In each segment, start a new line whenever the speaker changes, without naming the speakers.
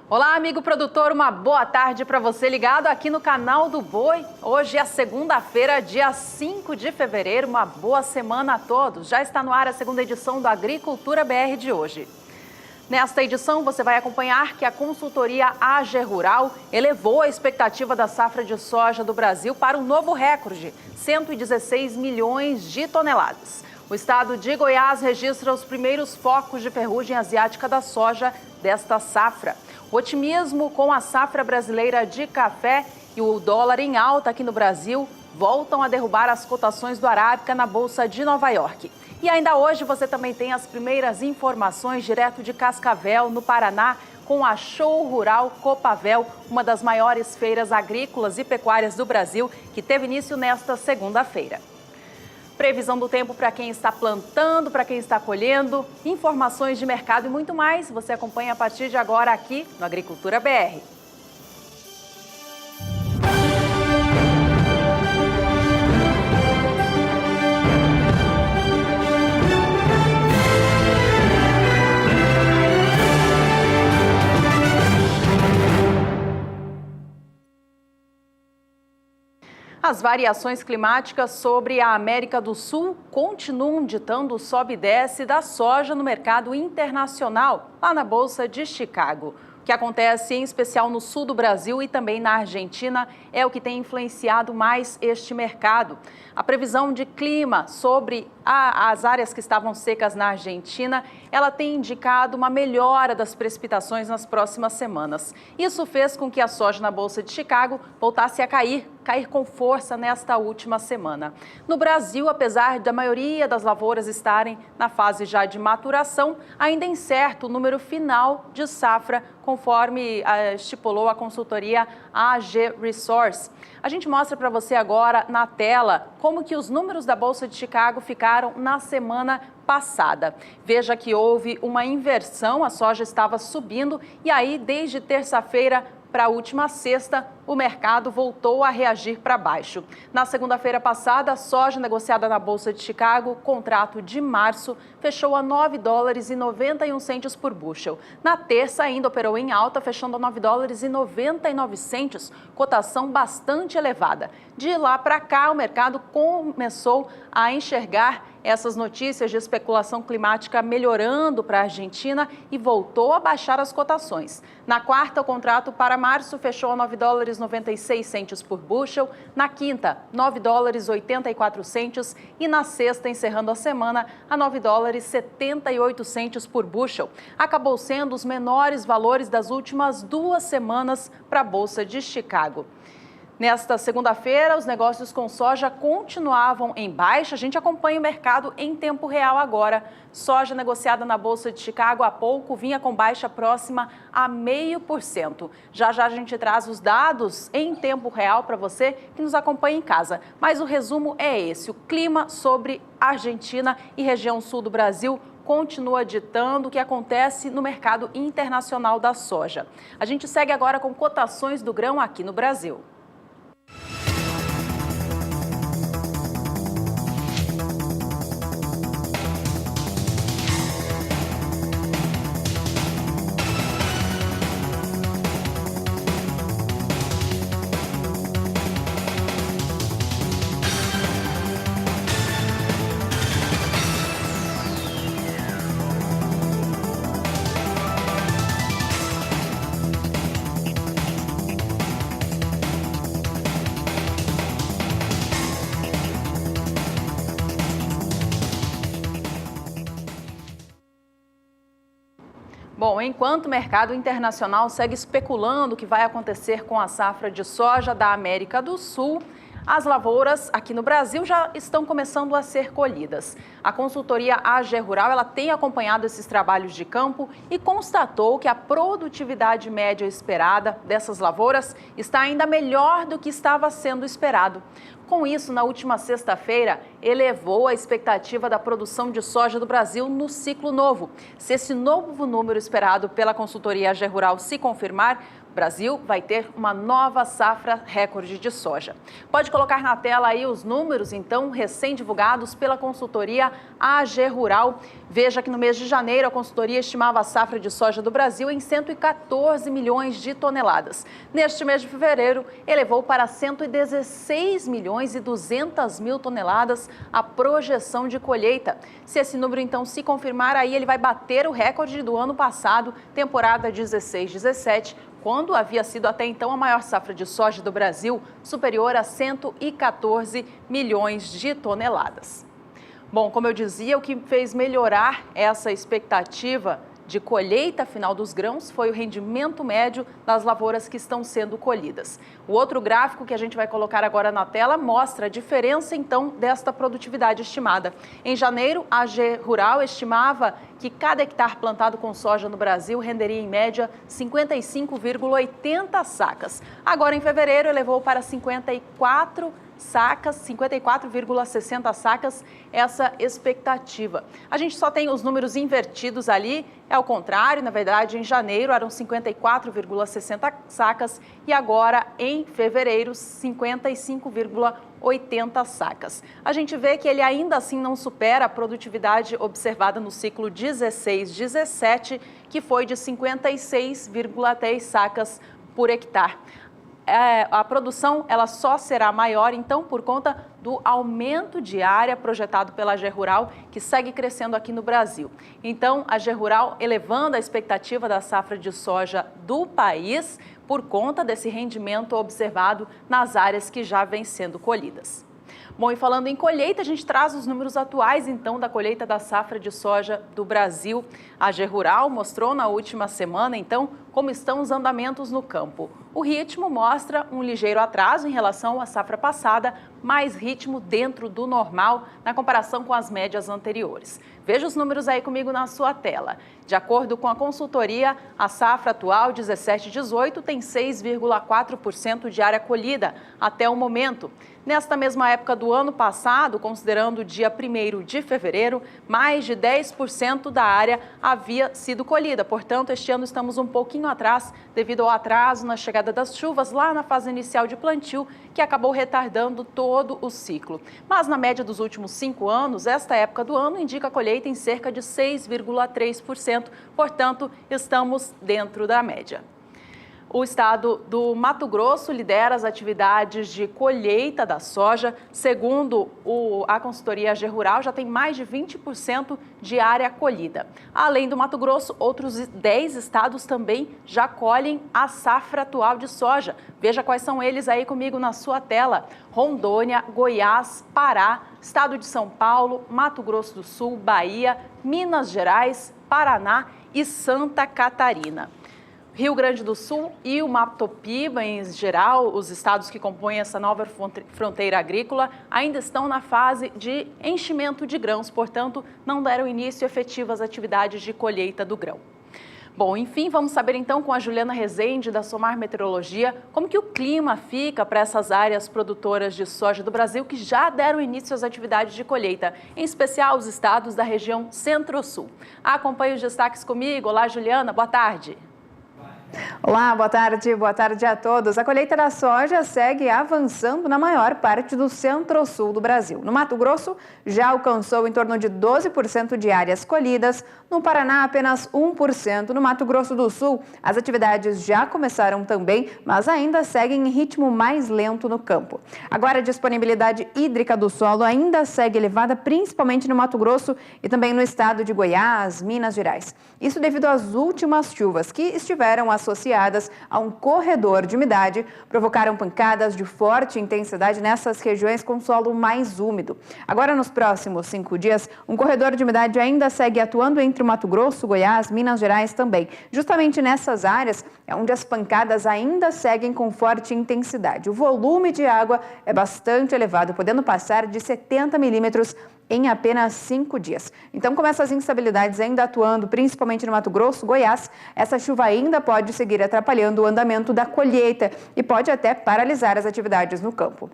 Olá, amigo produtor, uma boa tarde para você ligado aqui no canal do Boi. Hoje é segunda-feira, dia 5 de fevereiro, uma boa semana a todos. Já está no ar a segunda edição do Agricultura BR de hoje. Nesta edição, você vai acompanhar que a consultoria AG Rural elevou a expectativa da safra de soja do Brasil para um novo recorde, 116 milhões de toneladas. O estado de Goiás registra os primeiros focos de ferrugem asiática da soja desta safra. O otimismo com a safra brasileira de café e o dólar em alta aqui no Brasil voltam a derrubar as cotações do Arábica na Bolsa de Nova York. E ainda hoje você também tem as primeiras informações direto de Cascavel, no Paraná, com a Show Rural Copavel, uma das maiores feiras agrícolas e pecuárias do Brasil, que teve início nesta segunda-feira. Previsão do tempo para quem está plantando, para quem está colhendo, informações de mercado e muito mais. Você acompanha a partir de agora aqui no Agricultura BR. As variações climáticas sobre a América do Sul continuam ditando o sobe e desce da soja no mercado internacional, lá na Bolsa de Chicago. O que acontece em especial no sul do Brasil e também na Argentina é o que tem influenciado mais este mercado. A previsão de clima sobre as áreas que estavam secas na Argentina, ela tem indicado uma melhora das precipitações nas próximas semanas. Isso fez com que a soja na Bolsa de Chicago voltasse a cair com força nesta última semana. No Brasil, apesar da maioria das lavouras estarem na fase já de maturação, ainda é incerto o número final de safra, conforme estipulou a consultoria AG Resource. A gente mostra para você agora na tela como que os números da Bolsa de Chicago ficaram na semana passada. Veja que houve uma inversão, a soja estava subindo e aí desde terça-feira para a última sexta, o mercado voltou a reagir para baixo. Na segunda-feira passada, a soja negociada na Bolsa de Chicago, contrato de março, fechou a $9,91 por bushel. Na terça, ainda operou em alta, fechando a $9,99, cotação bastante elevada. De lá para cá, o mercado começou a enxergar essas notícias de especulação climática melhorando para a Argentina e voltou a baixar as cotações. Na quarta, o contrato para março fechou a $9,96 por bushel, na quinta, $9,84 e na sexta, encerrando a semana, a $9,78 por bushel. Acabou sendo os menores valores das últimas 2 semanas para a Bolsa de Chicago. Nesta segunda-feira, os negócios com soja continuavam em baixa. A gente acompanha o mercado em tempo real agora. Soja negociada na Bolsa de Chicago há pouco vinha com baixa próxima a 0,5%. Já já a gente traz os dados em tempo real para você que nos acompanha em casa. Mas o resumo é esse: o clima sobre Argentina e região sul do Brasil continua ditando o que acontece no mercado internacional da soja. A gente segue agora com cotações do grão aqui no Brasil. Bom, enquanto o mercado internacional segue especulando o que vai acontecer com a safra de soja da América do Sul, as lavouras aqui no Brasil já estão começando a ser colhidas. A consultoria AG Rural ela tem acompanhado esses trabalhos de campo e constatou que a produtividade média esperada dessas lavouras está ainda melhor do que estava sendo esperado. Com isso, na última sexta-feira, elevou a expectativa da produção de soja do Brasil no ciclo novo. Se esse novo número esperado pela consultoria AG Rural se confirmar, Brasil vai ter uma nova safra recorde de soja. Pode colocar na tela aí os números, então, recém-divulgados pela consultoria AG Rural. Veja que no mês de janeiro a consultoria estimava a safra de soja do Brasil em 114 milhões de toneladas. Neste mês de fevereiro, elevou para 116 milhões e 200 mil toneladas a projeção de colheita. Se esse número, então, se confirmar, aí ele vai bater o recorde do ano passado, temporada 16-17, quando havia sido até então a maior safra de soja do Brasil, superior a 114 milhões de toneladas. Bom, como eu dizia, o que fez melhorar essa expectativa de colheita final dos grãos foi o rendimento médio das lavouras que estão sendo colhidas. O outro gráfico que a gente vai colocar agora na tela mostra a diferença, então, desta produtividade estimada. Em janeiro, a AG Rural estimava que cada hectare plantado com soja no Brasil renderia, em média, 55,80 sacas. Agora, em fevereiro, elevou para 54,60 sacas essa expectativa. A gente só tem os números invertidos ali, é o contrário, na verdade, em janeiro eram 54,60 sacas e agora, em fevereiro, 55,80 sacas. A gente vê que ele ainda assim não supera a produtividade observada no ciclo 16-17, que foi de 56,10 sacas por hectare. A produção ela só será maior, então, por conta do aumento de área projetado pela AG Rural, que segue crescendo aqui no Brasil. Então, a AG Rural elevando a expectativa da safra de soja do país por conta desse rendimento observado nas áreas que já vêm sendo colhidas. Bom, e falando em colheita, a gente traz os números atuais, então, da colheita da safra de soja do Brasil. A AG Rural mostrou na última semana, então, como estão os andamentos no campo. O ritmo mostra um ligeiro atraso em relação à safra passada, mais ritmo dentro do normal na comparação com as médias anteriores. Veja os números aí comigo na sua tela. De acordo com a consultoria, a safra atual 17-18 tem 6,4% de área colhida até o momento. Nesta mesma época do ano passado, considerando o dia 1º de fevereiro, mais de 10% da área havia sido colhida. Portanto, este ano estamos um pouquinho atrás devido ao atraso na chegada das chuvas lá na fase inicial de plantio, que acabou retardando todo o ciclo. Mas na média dos últimos 5 anos, esta época do ano indica a colheita em cerca de 6,3%. Portanto, estamos dentro da média. O estado do Mato Grosso lidera as atividades de colheita da soja. Segundo a consultoria AG Rural, já tem mais de 20% de área colhida. Além do Mato Grosso, outros 10 estados também já colhem a safra atual de soja. Veja quais são eles aí comigo na sua tela: Rondônia, Goiás, Pará, estado de São Paulo, Mato Grosso do Sul, Bahia, Minas Gerais, Paraná e Santa Catarina. Rio Grande do Sul e o Mato Piba, em geral, os estados que compõem essa nova fronteira agrícola, ainda estão na fase de enchimento de grãos, portanto, não deram início efetivo às atividades de colheita do grão. Bom, enfim, vamos saber então com a Juliana Rezende, da Somar Meteorologia, como que o clima fica para essas áreas produtoras de soja do Brasil que já deram início às atividades de colheita, em especial os estados da região Centro-Sul. Acompanhe os destaques comigo. Olá, Juliana, boa tarde.
Olá, boa tarde a todos. A colheita da soja segue avançando na maior parte do centro-sul do Brasil. No Mato Grosso, já alcançou em torno de 12% de áreas colhidas. No Paraná, apenas 1%. No Mato Grosso do Sul, as atividades já começaram também, mas ainda seguem em ritmo mais lento no campo. Agora, a disponibilidade hídrica do solo ainda segue elevada, principalmente no Mato Grosso e também no estado de Goiás, Minas Gerais. Isso devido às últimas chuvas que estiveram associadas a um corredor de umidade, provocaram pancadas de forte intensidade nessas regiões com solo mais úmido. Agora, nos próximos 5 dias, um corredor de umidade ainda segue atuando entre o Mato Grosso, Goiás, Minas Gerais também. Justamente nessas áreas é onde as pancadas ainda seguem com forte intensidade. O volume de água é bastante elevado, podendo passar de 70 milímetros em apenas 5 dias. Então, com essas instabilidades ainda atuando, principalmente no Mato Grosso, Goiás, essa chuva ainda pode seguir atrapalhando o andamento da colheita e pode até paralisar as atividades no campo.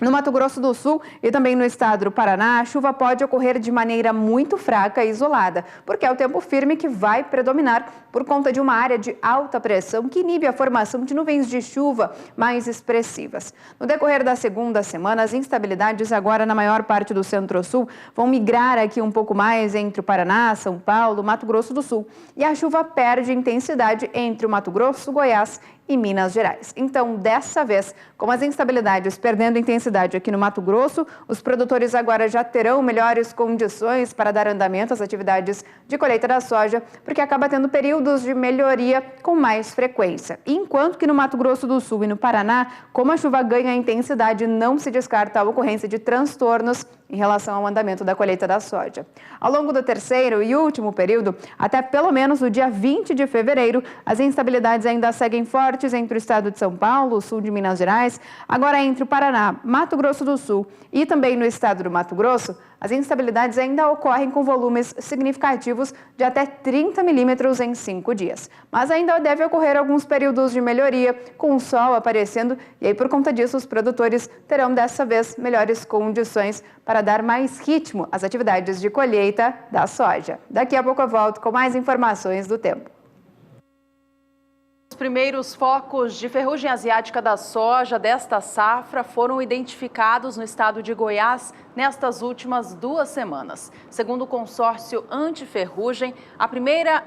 No Mato Grosso do Sul e também no estado do Paraná, a chuva pode ocorrer de maneira muito fraca e isolada, porque é o tempo firme que vai predominar por conta de uma área de alta pressão que inibe a formação de nuvens de chuva mais expressivas. No decorrer da segunda semana, as instabilidades agora na maior parte do Centro-Sul vão migrar aqui um pouco mais entre o Paraná, São Paulo, Mato Grosso do Sul. E a chuva perde intensidade entre o Mato Grosso, Goiás e Minas Gerais. Então, dessa vez, com as instabilidades perdendo intensidade aqui no Mato Grosso, os produtores agora já terão melhores condições para dar andamento às atividades de colheita da soja, porque acaba tendo períodos de melhoria com mais frequência. Enquanto que no Mato Grosso do Sul e no Paraná, como a chuva ganha intensidade, não se descarta a ocorrência de transtornos em relação ao andamento da colheita da soja. Ao longo do terceiro e último período, até pelo menos o dia 20 de fevereiro, as instabilidades ainda seguem fortes entre o estado de São Paulo, o sul de Minas Gerais, agora entre o Paraná, Mato Grosso do Sul e também no estado do Mato Grosso, as instabilidades ainda ocorrem com volumes significativos de até 30 milímetros em 5 dias. Mas ainda deve ocorrer alguns períodos de melhoria, com o sol aparecendo, e aí por conta disso os produtores terão dessa vez melhores condições para dar mais ritmo às atividades de colheita da soja. Daqui a pouco eu volto com mais informações do tempo.
Os primeiros focos de ferrugem asiática da soja desta safra foram identificados no estado de Goiás nestas últimas 2 semanas. Segundo o consórcio antiferrugem, a primeira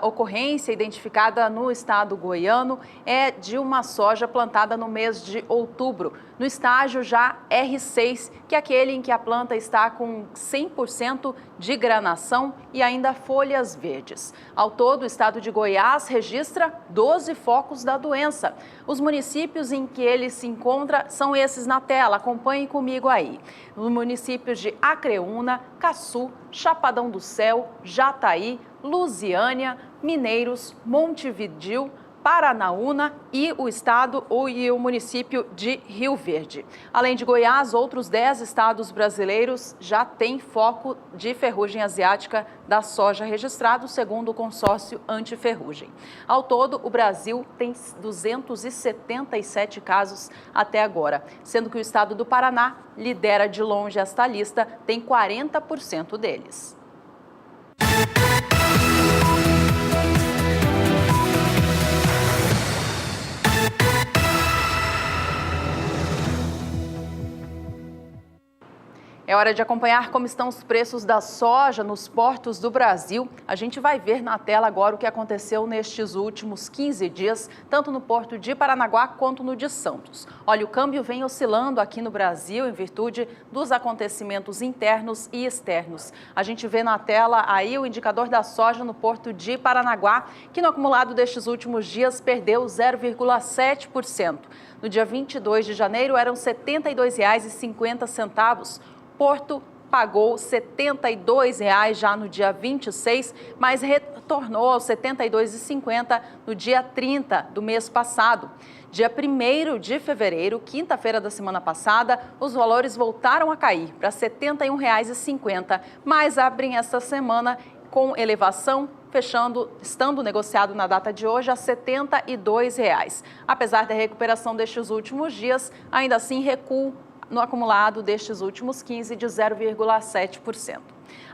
ocorrência identificada no estado goiano é de uma soja plantada no mês de outubro, no estágio já R6, que é aquele em que a planta está com 100% de granação e ainda folhas verdes. Ao todo, o estado de Goiás registra 12 focos da doença. Os municípios em que ele se encontra são esses na tela, acompanhem comigo aí. Os municípios de Acreúna, Caçu, Chapadão do Céu, Jataí, Lusiânia, Mineiros, Montevidéu, Paranaúna e o município de Rio Verde. Além de Goiás, outros 10 estados brasileiros já têm foco de ferrugem asiática da soja registrado, segundo o consórcio antiferrugem. Ao todo, o Brasil tem 277 casos até agora, sendo que o estado do Paraná lidera de longe esta lista, tem 40% deles. É hora de acompanhar como estão os preços da soja nos portos do Brasil. A gente vai ver na tela agora o que aconteceu nestes últimos 15 dias, tanto no porto de Paranaguá quanto no de Santos. Olha, o câmbio vem oscilando aqui no Brasil em virtude dos acontecimentos internos e externos. A gente vê na tela aí o indicador da soja no porto de Paranaguá, que no acumulado destes últimos dias perdeu 0,7%. No dia 22 de janeiro eram R$ 72,50. Porto pagou R$ 72,00 já no dia 26, mas retornou aos R$ 72,50 no dia 30 do mês passado. Dia 1º de fevereiro, quinta-feira da semana passada, os valores voltaram a cair para R$ 71,50, mas abrem esta semana com elevação, estando negociado na data de hoje a R$ 72,00. Apesar da recuperação destes últimos dias, ainda assim recuo no acumulado destes últimos 15 de 0,7%.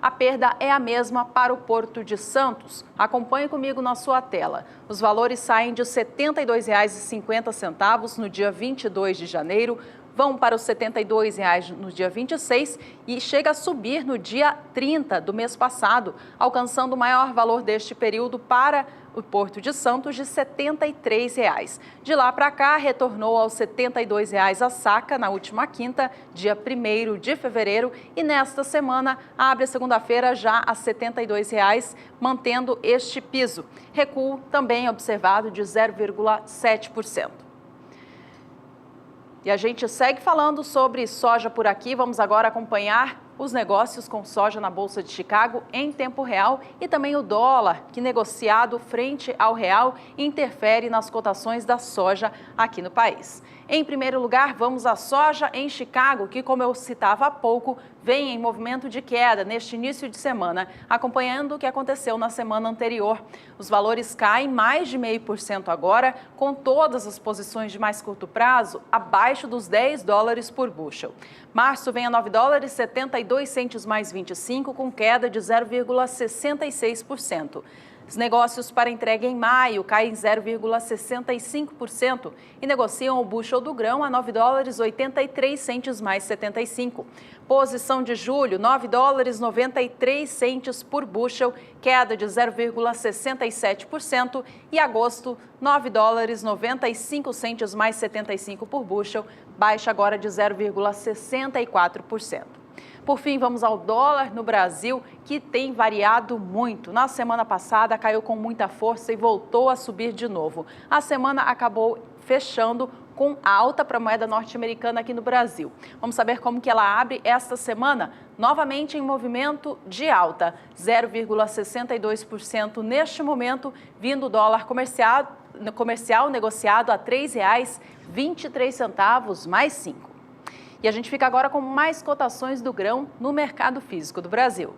A perda é a mesma para o Porto de Santos. Acompanhe comigo na sua tela. Os valores saem de R$ 72,50 no dia 22 de janeiro, vão para os R$ 72,00 no dia 26 e chega a subir no dia 30 do mês passado, alcançando o maior valor deste período para o Porto de Santos de R$ 73,00. De lá para cá, retornou aos R$ 72,00 a saca na última quinta, dia 1º de fevereiro, e nesta semana abre a segunda-feira já a R$ 72,00, mantendo este piso. Recuo também observado de 0,7%. E a gente segue falando sobre soja por aqui. Vamos agora acompanhar os negócios com soja na Bolsa de Chicago em tempo real e também o dólar, que negociado frente ao real interfere nas cotações da soja aqui no país. Em primeiro lugar, vamos à soja em Chicago, que, como eu citava há pouco, vem em movimento de queda neste início de semana, acompanhando o que aconteceu na semana anterior. Os valores caem mais de 0,5% agora, com todas as posições de mais curto prazo abaixo dos $10 por bushel. Março vem a $9,72 mais 25, com queda de 0,66%. Os negócios para entrega em maio caem 0,65% e negociam o bushel do grão a $9,83 mais 75. Posição de julho, $9,93 por bushel, queda de 0,67%. E agosto, $9,95 mais 75 por bushel, baixa agora de 0,64%. Por fim, vamos ao dólar no Brasil, que tem variado muito. Na semana passada, caiu com muita força e voltou a subir de novo. A semana acabou fechando com alta para a moeda norte-americana aqui no Brasil. Vamos saber como que ela abre esta semana? Novamente em movimento de alta, 0,62% neste momento, vindo o dólar comercial negociado a R$ 3,23 mais 5. E a gente fica agora com mais cotações do grão no mercado físico do Brasil.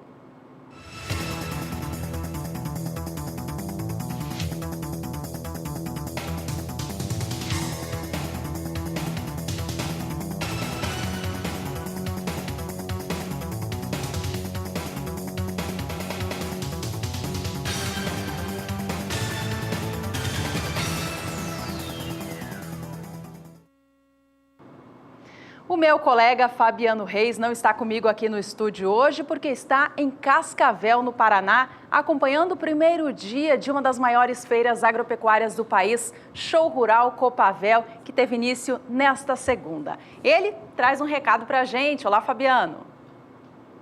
O meu colega Fabiano Reis não está comigo aqui no estúdio hoje porque está em Cascavel, no Paraná, acompanhando o primeiro dia de uma das maiores feiras agropecuárias do país, Show Rural Copavel, que teve início nesta segunda. Ele traz um recado para a gente. Olá, Fabiano.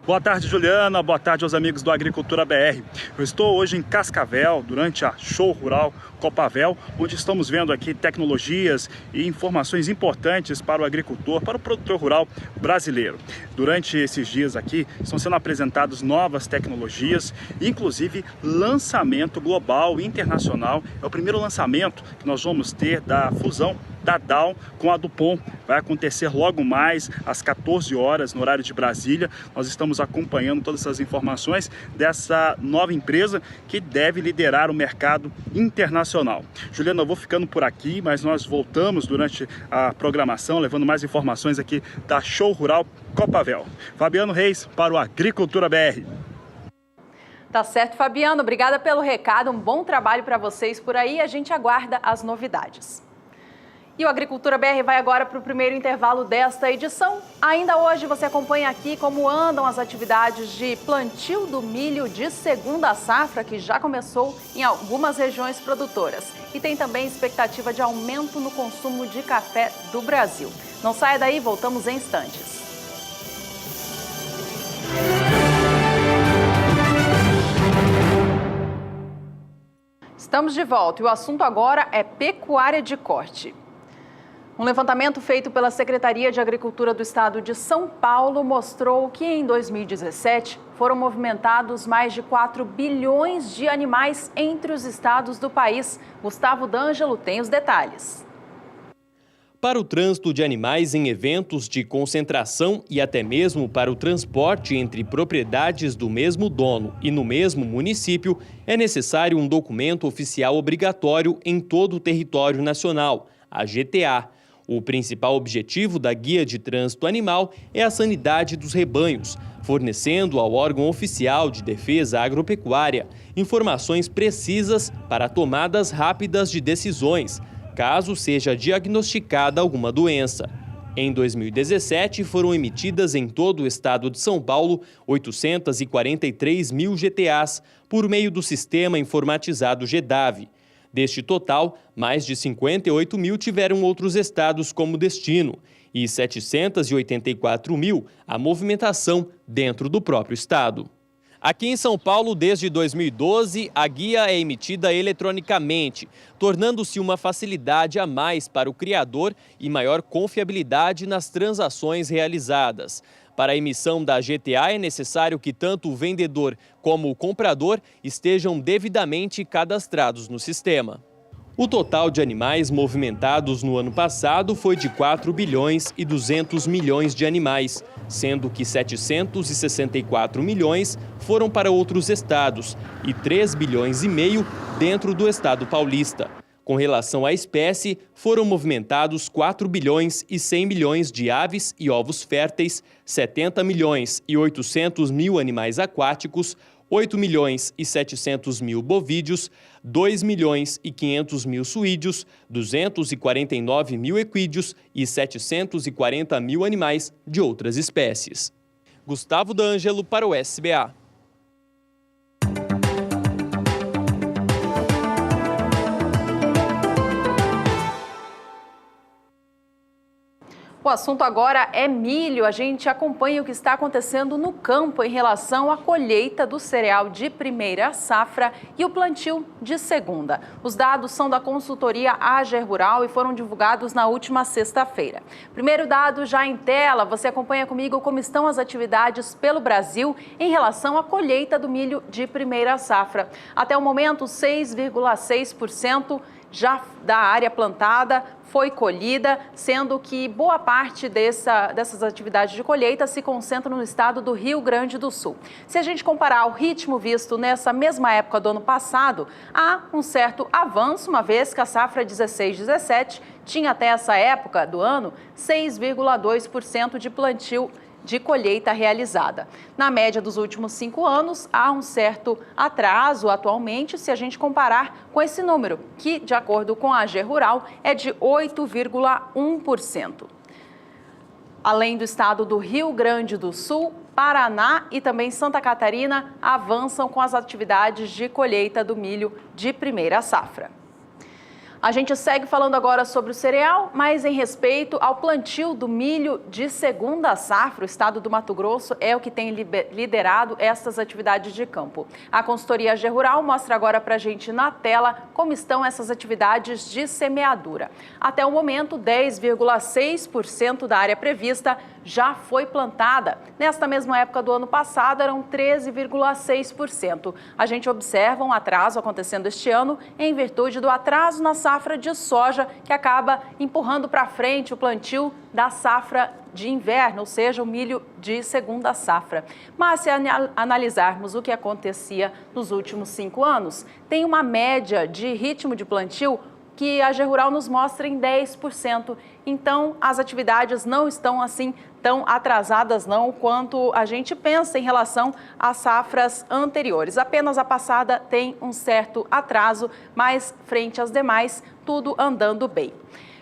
Boa tarde, Juliana. Boa tarde aos amigos do Agricultura BR. Eu estou hoje em Cascavel, durante a Show Rural Copavel, onde estamos vendo aqui tecnologias e informações importantes para o agricultor, para o produtor rural brasileiro. Durante esses dias aqui, estão sendo apresentadas novas tecnologias, inclusive lançamento global e internacional. É o primeiro lançamento que nós vamos ter da fusão da Dow com a Dupont. Vai acontecer logo mais às 14 horas no horário de Brasília. Nós estamos acompanhando todas essas informações dessa nova empresa que deve liderar o mercado internacional. Juliana, eu vou ficando por aqui, mas nós voltamos durante a programação, levando mais informações aqui da Show Rural Copavel. Fabiano Reis para o Agricultura BR.
Tá certo, Fabiano. Obrigada pelo recado. Um bom trabalho para vocês por aí. A gente aguarda as novidades. E o Agricultura BR vai agora para o primeiro intervalo desta edição. Ainda hoje você acompanha aqui como andam as atividades de plantio do milho de segunda safra, que já começou em algumas regiões produtoras. E tem também expectativa de aumento no consumo de café do Brasil. Não saia daí, voltamos em instantes. Estamos de volta e o assunto agora é pecuária de corte. Um levantamento feito pela Secretaria de Agricultura do Estado de São Paulo mostrou que em 2017 foram movimentados mais de 4 bilhões de animais entre os estados do país. Gustavo D'Angelo tem os detalhes.
Para o trânsito de animais em eventos de concentração e até mesmo para o transporte entre propriedades do mesmo dono e no mesmo município, é necessário um documento oficial obrigatório em todo o território nacional, a GTA. O principal objetivo da Guia de Trânsito Animal é a sanidade dos rebanhos, fornecendo ao órgão oficial de defesa agropecuária informações precisas para tomadas rápidas de decisões, caso seja diagnosticada alguma doença. Em 2017, foram emitidas em todo o estado de São Paulo 843 mil GTAs por meio do sistema informatizado GEDAV. Deste total, mais de 58 mil tiveram outros estados como destino e 784 mil a movimentação dentro do próprio estado. Aqui em São Paulo, desde 2012, a guia é emitida eletronicamente, tornando-se uma facilidade a mais para o criador e maior confiabilidade nas transações realizadas. Para a emissão da GTA é necessário que tanto o vendedor como o comprador estejam devidamente cadastrados no sistema. O total de animais movimentados no ano passado foi de 4 bilhões e 200 milhões de animais, sendo que 764 milhões foram para outros estados e 3 bilhões e meio dentro do estado paulista. Com relação à espécie, foram movimentados 4 bilhões e 100 milhões de aves e ovos férteis, 70 milhões e 800 mil animais aquáticos, 8 milhões e 700 mil bovídeos, 2 milhões e 500 mil suídeos, 249 mil equídeos e 740 mil animais de outras espécies. Gustavo D'Angelo para o SBA.
O assunto agora é milho. A gente acompanha o que está acontecendo no campo em relação à colheita do cereal de primeira safra e o plantio de segunda. Os dados são da consultoria AGER Rural e foram divulgados na última sexta-feira. Primeiro dado já em tela, você acompanha comigo como estão as atividades pelo Brasil em relação à colheita do milho de primeira safra. Até o momento, 6,6% já da área plantada foi colhida, sendo que boa parte dessas atividades de colheita se concentram no estado do Rio Grande do Sul. Se a gente comparar o ritmo visto nessa mesma época do ano passado, há um certo avanço, uma vez que a safra 16-17 tinha até essa época do ano 6,2% de plantio de colheita realizada. Na média dos últimos 5 anos, há um certo atraso atualmente, se a gente comparar com esse número, que, de acordo com a AGER Rural, é de 8,1%. Além do estado do Rio Grande do Sul, Paraná e também Santa Catarina avançam com as atividades de colheita do milho de primeira safra. A gente segue falando agora sobre o cereal, mas em respeito ao plantio do milho de segunda safra, o estado do Mato Grosso é o que tem liderado essas atividades de campo. A consultoria AGER Rural mostra agora para a gente na tela como estão essas atividades de semeadura. Até o momento, 10,6% da área prevista já foi plantada. Nesta mesma época do ano passado, eram 13,6%. A gente observa um atraso acontecendo este ano em virtude do atraso na safra de soja, que acaba empurrando para frente o plantio da safra de inverno, ou seja, o milho de segunda safra. Mas se analisarmos o que acontecia nos últimos 5 anos, tem uma média de ritmo de plantio que a AGER Rural nos mostra em 10%. Então, as atividades não estão assim tão atrasadas não quanto a gente pensa em relação às safras anteriores. Apenas a passada tem um certo atraso, mas frente às demais, tudo andando bem.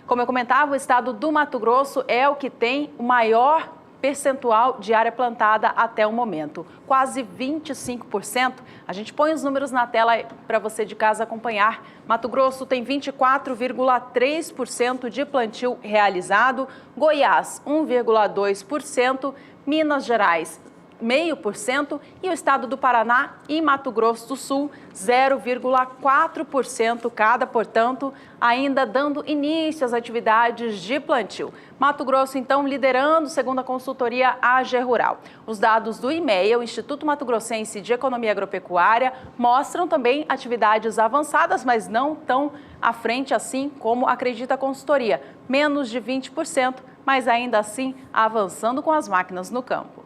Como eu comentava, o estado do Mato Grosso é o que tem o maior percentual de área plantada até o momento, quase 25%. A gente põe os números na tela para você de casa acompanhar. Mato Grosso tem 24,3% de plantio realizado, Goiás 1,2%, Minas Gerais 0,5% e o estado do Paraná e Mato Grosso do Sul 0,4% cada, portanto, ainda dando início às atividades de plantio. Mato Grosso, então, liderando, segundo a consultoria AGER Rural. Os dados do IMEA, o Instituto Mato Grossense de Economia Agropecuária, mostram também atividades avançadas, mas não tão à frente assim como acredita a consultoria. Menos de 20%, mas ainda assim avançando com as máquinas no campo.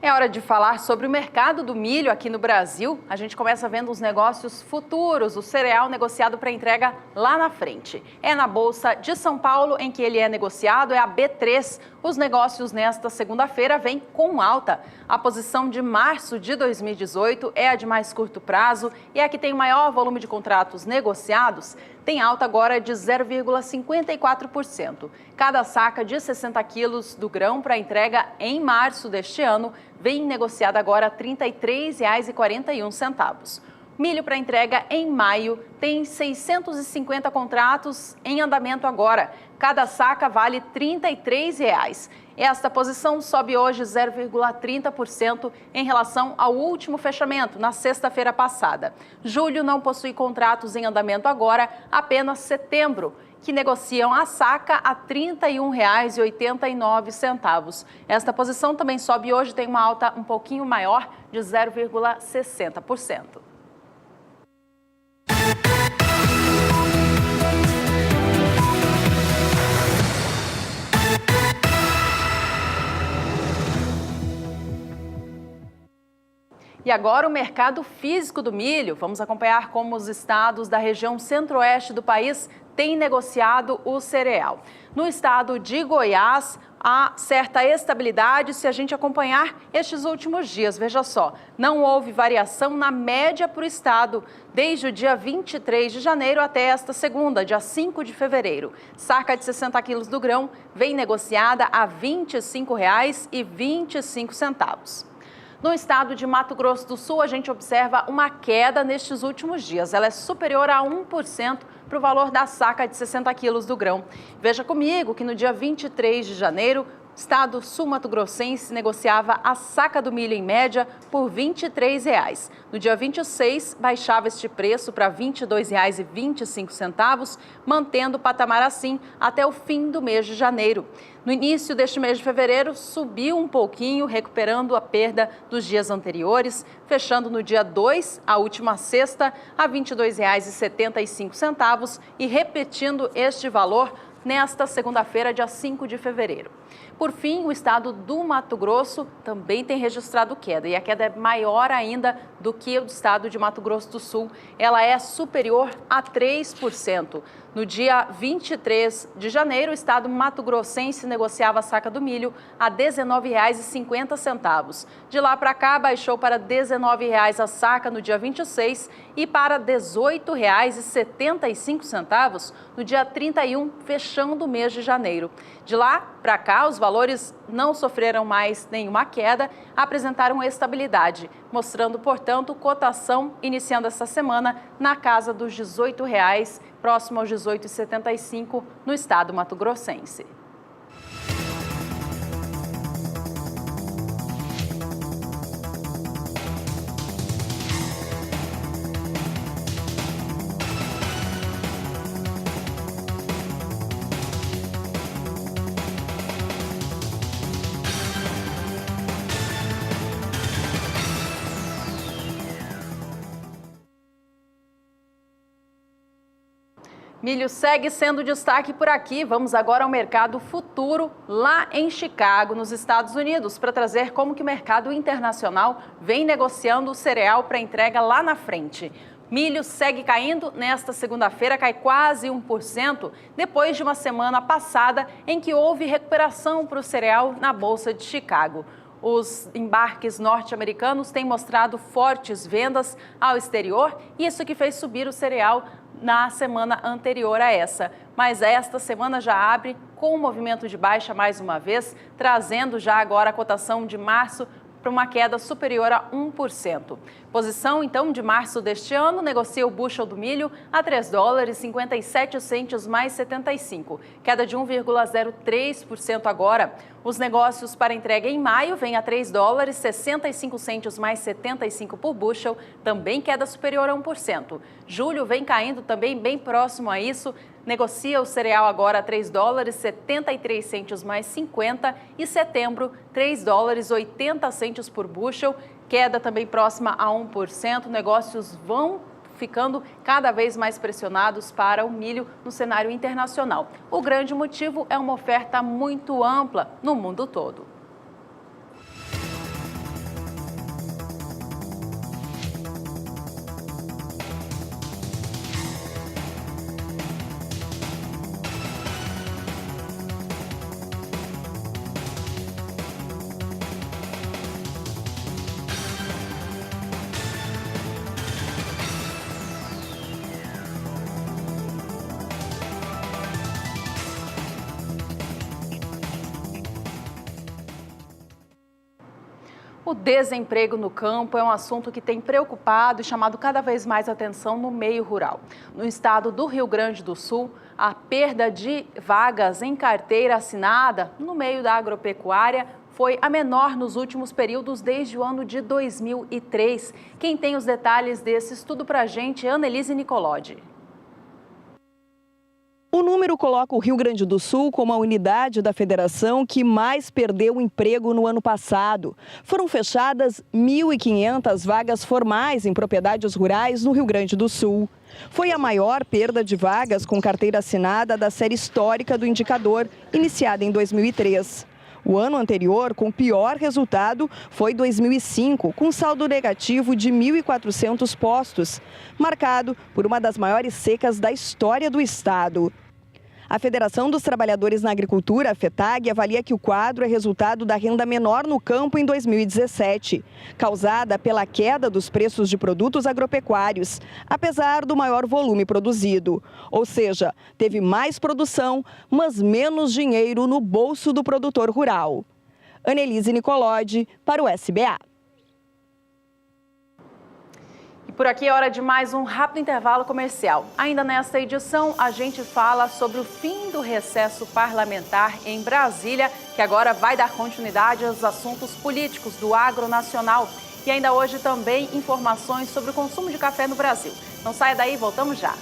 É hora de falar sobre o mercado do milho aqui no Brasil. A gente começa vendo os negócios futuros, o cereal negociado para entrega lá na frente. É na Bolsa de São Paulo em que ele é negociado, é a B3. Os negócios nesta segunda-feira vêm com alta. A posição de março de 2018 é a de mais curto prazo e é a que tem o maior volume de contratos negociados. Tem alta agora de 0,54%. Cada saca de 60 quilos do grão para entrega em março deste ano vem negociada agora a R$ 33,41. Milho para entrega em maio tem 650 contratos em andamento agora. Cada saca vale R$ 33. Esta posição sobe hoje 0,30% em relação ao último fechamento, na sexta-feira passada. Julho não possui contratos em andamento agora, apenas setembro, que negociam a saca a R$ 31,89. Esta posição também sobe hoje, tem uma alta um pouquinho maior de 0,60%. E agora o mercado físico do milho. Vamos acompanhar como os estados da região centro-oeste do país têm negociado o cereal. No estado de Goiás, há certa estabilidade se a gente acompanhar estes últimos dias. Veja só, não houve variação na média para o estado desde o dia 23 de janeiro até esta segunda, dia 5 de fevereiro. Saca de 60 quilos do grão vem negociada a R$ 25,25. No estado de Mato Grosso do Sul, a gente observa uma queda nestes últimos dias. Ela é superior a 1% para o valor da saca de 60 quilos do grão. Veja comigo que no dia 23 de janeiro, o estado sul-mato-grossense negociava a saca do milho em média por R$ 23. No dia 26, baixava este preço para R$ 22,25, mantendo o patamar assim até o fim do mês de janeiro. No início deste mês de fevereiro, subiu um pouquinho, recuperando a perda dos dias anteriores, fechando no dia 2, a última sexta, a R$ 22,75 e repetindo este valor nesta segunda-feira, dia 5 de fevereiro. Por fim, o estado do Mato Grosso também tem registrado queda, e a queda é maior ainda do que o estado de Mato Grosso do Sul. Ela é superior a 3%. No dia 23 de janeiro, o estado mato-grossense negociava a saca do milho a R$ 19,50. De lá para cá, baixou para R$ 19,00 a saca no dia 26 e para R$ 18,75 no dia 31, fechando o mês de janeiro. De lá para cá, os valores não sofreram mais nenhuma queda, apresentaram estabilidade, mostrando, portanto, cotação iniciando essa semana na casa dos R$ 18,00, próximo aos R$ 18,75 no estado mato-grossense. Milho segue sendo destaque por aqui. Vamos agora ao mercado futuro lá em Chicago, nos Estados Unidos, para trazer como que o mercado internacional vem negociando o cereal para entrega lá na frente. Milho segue caindo. Nesta segunda-feira cai quase 1%, depois de uma semana passada em que houve recuperação para o cereal na Bolsa de Chicago. Os embarques norte-americanos têm mostrado fortes vendas ao exterior, isso que fez subir o cereal na semana anterior a essa. Mas esta semana já abre com um movimento de baixa mais uma vez, trazendo já agora a cotação de março para uma queda superior a 1%. Posição, então, de março deste ano, negocia o bushel do milho a $3,57 mais 75, queda de 1,03% agora. Os negócios para entrega em maio vêm a $3,65 mais 75 por bushel, também queda superior a 1%. Julho vem caindo também bem próximo a isso, negocia o cereal agora a $3,73 mais 50 e setembro $3,80 por bushel, queda também próxima a 1%. Negócios vão ficando cada vez mais pressionados para o milho no cenário internacional. O grande motivo é uma oferta muito ampla no mundo todo. O desemprego no campo é um assunto que tem preocupado e chamado cada vez mais atenção no meio rural. No estado do Rio Grande do Sul, a perda de vagas em carteira assinada no meio da agropecuária foi a menor nos últimos períodos desde o ano de 2003. Quem tem os detalhes desse estudo para a gente é Annelise Nicolodi.
O número coloca o Rio Grande do Sul como a unidade da federação que mais perdeu emprego no ano passado. Foram fechadas 1.500 vagas formais em propriedades rurais no Rio Grande do Sul. Foi a maior perda de vagas com carteira assinada da série histórica do indicador, iniciada em 2003. O ano anterior, com pior resultado, foi 2005, com saldo negativo de 1.400 postos, marcado por uma das maiores secas da história do estado. A Federação dos Trabalhadores na Agricultura, a FETAG, avalia que o quadro é resultado da renda menor no campo em 2017, causada pela queda dos preços de produtos agropecuários, apesar do maior volume produzido. Ou seja, teve mais produção, mas menos dinheiro no bolso do produtor rural. Annelise Nicolodi, para o SBA.
Por aqui é hora de mais um rápido intervalo comercial. Ainda nesta edição, a gente fala sobre o fim do recesso parlamentar em Brasília, que agora vai dar continuidade aos assuntos políticos do agro nacional. E ainda hoje também informações sobre o consumo de café no Brasil. Não saia daí, voltamos já.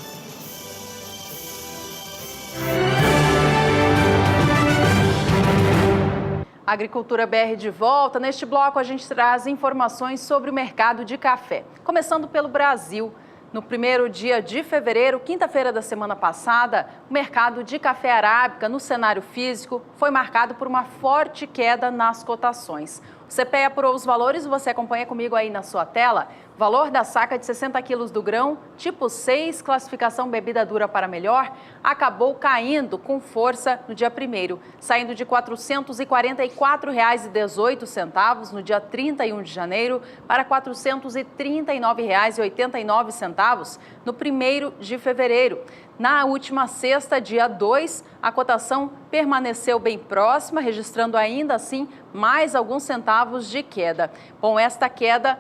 Agricultura BR de volta. Neste bloco a gente traz informações sobre o mercado de café. Começando pelo Brasil. No primeiro dia de fevereiro, quinta-feira da semana passada, o mercado de café arábica no cenário físico foi marcado por uma forte queda nas cotações. O CPEA apurou os valores e você acompanha comigo aí na sua tela. Valor da saca de 60 quilos do grão, tipo 6, classificação bebida dura para melhor, acabou caindo com força no dia 1º, saindo de R$ 444,18 no dia 31 de janeiro para R$ 439,89 no 1º de fevereiro. Na última sexta, dia 2, a cotação permaneceu bem próxima, registrando ainda assim mais alguns centavos de queda. Bom, esta queda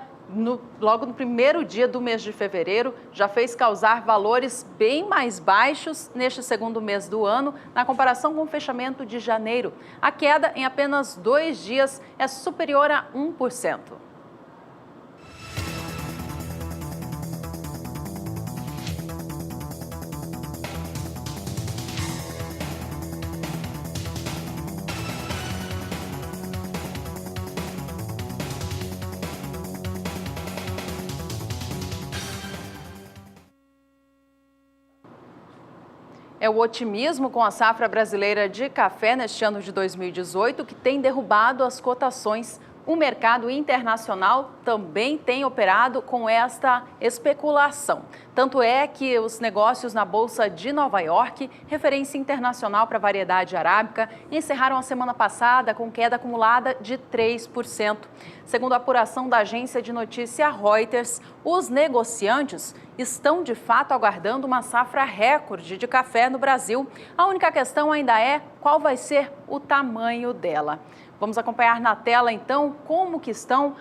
logo no primeiro dia do mês de fevereiro, já fez causar valores bem mais baixos neste segundo mês do ano, na comparação com o fechamento de janeiro. A queda em apenas 2 dias é superior a 1%. É o otimismo com a safra brasileira de café neste ano de 2018 que tem derrubado as cotações. O mercado internacional também tem operado com esta especulação. Tanto é que os negócios na Bolsa de Nova York, referência internacional para a variedade arábica, encerraram a semana passada com queda acumulada de 3%. Segundo a apuração da agência de notícia Reuters, os negociantes estão de fato aguardando uma safra recorde de café no Brasil. A única questão ainda é qual vai ser o tamanho dela. Vamos acompanhar na tela, então, como que estão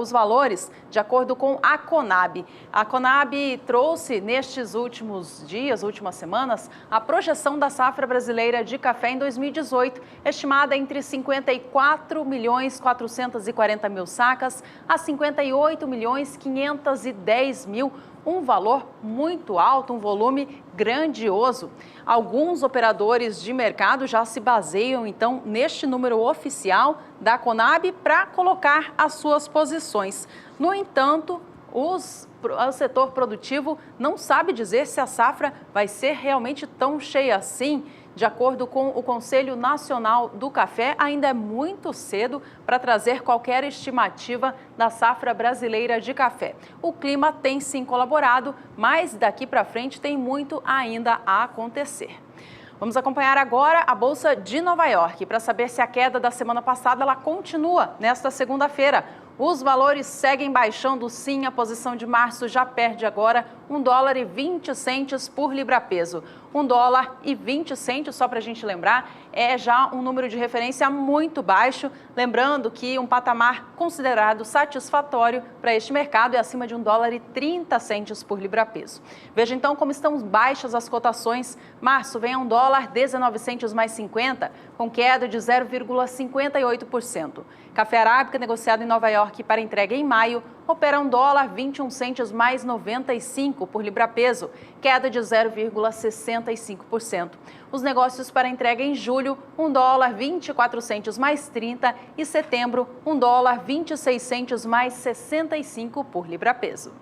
os valores de acordo com a Conab. A Conab trouxe nestes últimos dias, últimas semanas, a projeção da safra brasileira de café em 2018, estimada entre 54.440.000 sacas a 58.510.000. Um valor muito alto, um volume grandioso. Alguns operadores de mercado já se baseiam, então, neste número oficial da Conab para colocar as suas posições. No entanto, o setor produtivo não sabe dizer se a safra vai ser realmente tão cheia assim. De acordo com o Conselho Nacional do Café, ainda é muito cedo para trazer qualquer estimativa da safra brasileira de café. O clima tem sim colaborado, mas daqui para frente tem muito ainda a acontecer. Vamos acompanhar agora a Bolsa de Nova York para saber se a queda da semana passada ela continua nesta segunda-feira. Os valores seguem baixando sim, a posição de março já perde agora $1,20 por libra-peso. $1,20, só para a gente lembrar, é já um número de referência muito baixo. Lembrando que um patamar considerado satisfatório para este mercado é acima de $1,30 por libra-peso. Veja então como estão baixas as cotações. Março vem a $1,19 mais 50, com queda de 0,58%. Café arábica negociado em Nova York para entrega em maio opera $1,21 mais 95 por libra-peso, queda de 0,65%. Os negócios para entrega em julho, $1,24 mais 30 e setembro, $1,26 mais 65 por libra-peso.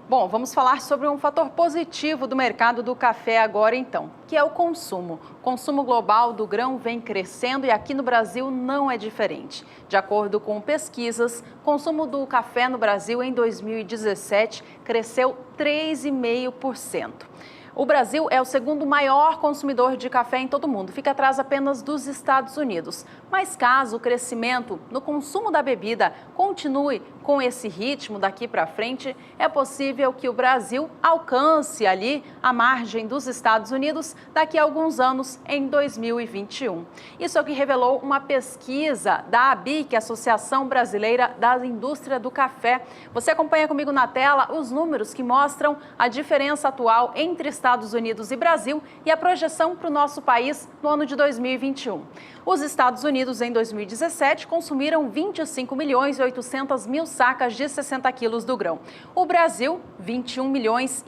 Bom, vamos falar sobre um fator positivo do mercado do café agora então, que é o consumo. O consumo global do grão vem crescendo e aqui no Brasil não é diferente. De acordo com pesquisas, o consumo do café no Brasil em 2017 cresceu 3,5%. O Brasil é o segundo maior consumidor de café em todo o mundo, fica atrás apenas dos Estados Unidos. Mas caso o crescimento no consumo da bebida continue com esse ritmo daqui para frente, é possível que o Brasil alcance ali a margem dos Estados Unidos daqui a alguns anos, em 2021. Isso é o que revelou uma pesquisa da ABIC, Associação Brasileira da Indústria do Café. Você acompanha comigo na tela os números que mostram a diferença atual entre Estados Unidos e Brasil e a projeção para o nosso país no ano de 2021. Os Estados Unidos, em 2017, consumiram 25.800.000 sacas de 60 quilos do grão. O Brasil, 21,5 milhões.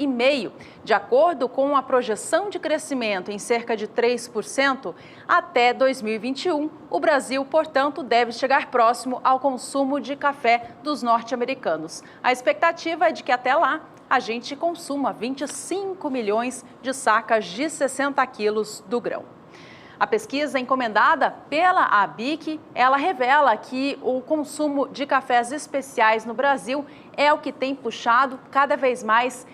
De acordo com a projeção de crescimento em cerca de 3%, até 2021, o Brasil, portanto, deve chegar próximo ao consumo de café dos norte-americanos. A expectativa é de que até lá a gente consuma 25 milhões de sacas de 60 quilos do grão. A pesquisa encomendada pela ABIC, ela revela que o consumo de cafés especiais no Brasil é o que tem puxado cada vez mais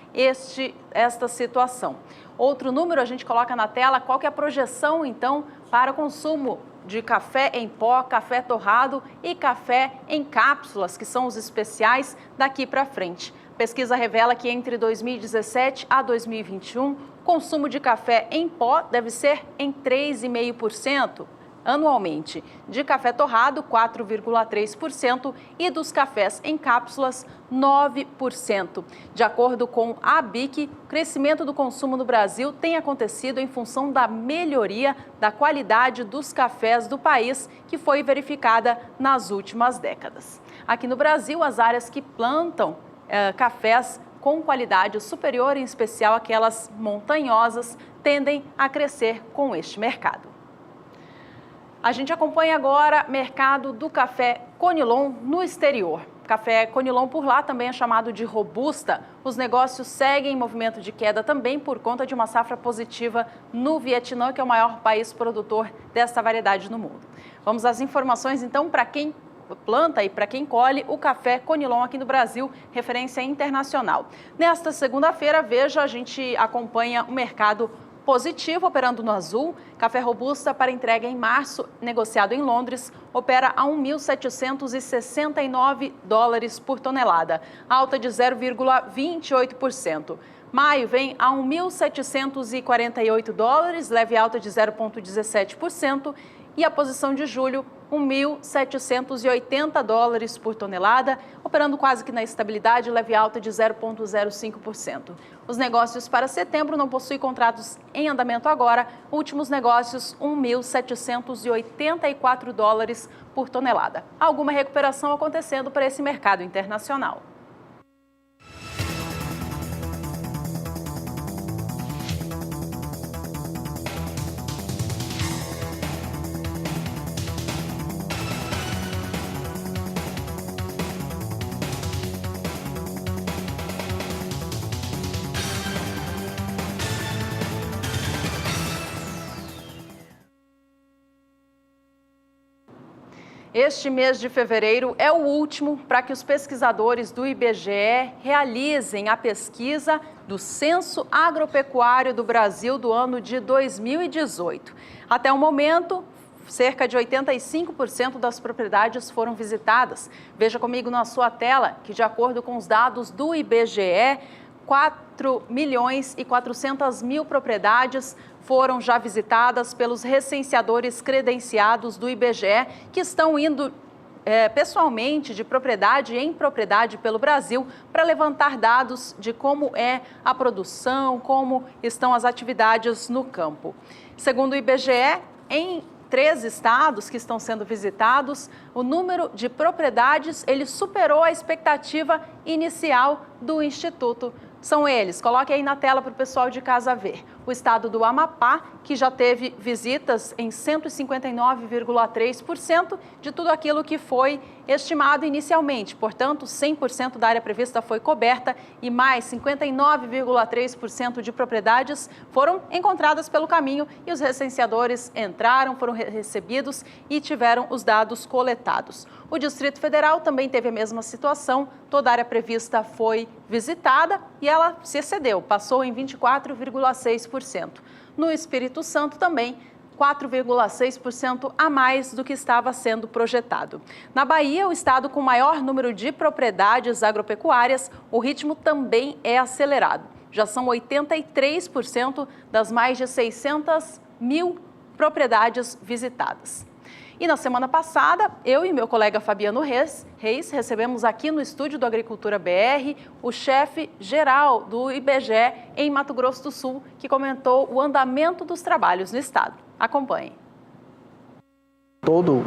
esta situação. Outro número a gente coloca na tela, qual que é a projeção então para o consumo de café em pó, café torrado e café em cápsulas, que são os especiais daqui para frente. A pesquisa revela que entre 2017 a 2021, o consumo de café em pó deve ser em 3,5% anualmente, de café torrado 4,3% e dos cafés em cápsulas 9%. De acordo com a ABIC, o crescimento do consumo no Brasil tem acontecido em função da melhoria da qualidade dos cafés do país, que foi verificada nas últimas décadas. Aqui no Brasil, as áreas que plantam cafés com qualidade superior, em especial aquelas montanhosas, tendem a crescer com este mercado. A gente acompanha agora o mercado do café Conilon no exterior. Café Conilon por lá também é chamado de robusta. Os negócios seguem em movimento de queda também por conta de uma safra positiva no Vietnã, que é o maior país produtor dessa variedade no mundo. Vamos às informações então para quem planta e para quem colhe o café Conilon aqui no Brasil, referência internacional. Nesta segunda-feira, veja, a gente acompanha o mercado positivo operando no azul. Café robusta para entrega em março, negociado em Londres, opera a $1.769 por tonelada, alta de 0,28%. Maio vem a $1.748, leve alta de 0,17%. E a posição de julho, $1.780 por tonelada, operando quase que na estabilidade, leve alta de 0,05%. Os negócios para setembro não possuem contratos em andamento agora. Últimos negócios, $1.784 por tonelada. Alguma recuperação acontecendo para esse mercado internacional. Este mês de fevereiro é o último para que os pesquisadores do IBGE realizem a pesquisa do Censo Agropecuário do Brasil do ano de 2018. Até o momento, cerca de 85% das propriedades foram visitadas. Veja comigo na sua tela que, de acordo com os dados do IBGE, 4.400.000 propriedades foram já visitadas pelos recenseadores credenciados do IBGE, que estão indo pessoalmente de propriedade em propriedade pelo Brasil para levantar dados de como é a produção, como estão as atividades no campo. Segundo o IBGE, em 3 estados que estão sendo visitados, o número de propriedades ele superou a expectativa inicial do Instituto. São eles, coloque aí na tela para o pessoal de casa ver. O estado do Amapá, que já teve visitas em 159,3% de tudo aquilo que foi estimado inicialmente. Portanto, 100% da área prevista foi coberta e mais 59,3% de propriedades foram encontradas pelo caminho e os recenseadores entraram, foram recebidos e tiveram os dados coletados. O Distrito Federal também teve a mesma situação, toda a área prevista foi visitada e ela se excedeu, passou em 24,6%. No Espírito Santo também, 4,6% a mais do que estava sendo projetado. Na Bahia, o estado com maior número de propriedades agropecuárias, o ritmo também é acelerado. Já são 83% das mais de 600.000 propriedades visitadas. E na semana passada, eu e meu colega Fabiano Reis recebemos aqui no estúdio do Agricultura BR o chefe geral do IBGE em Mato Grosso do Sul, que comentou o andamento dos trabalhos no estado. Acompanhe.
Todo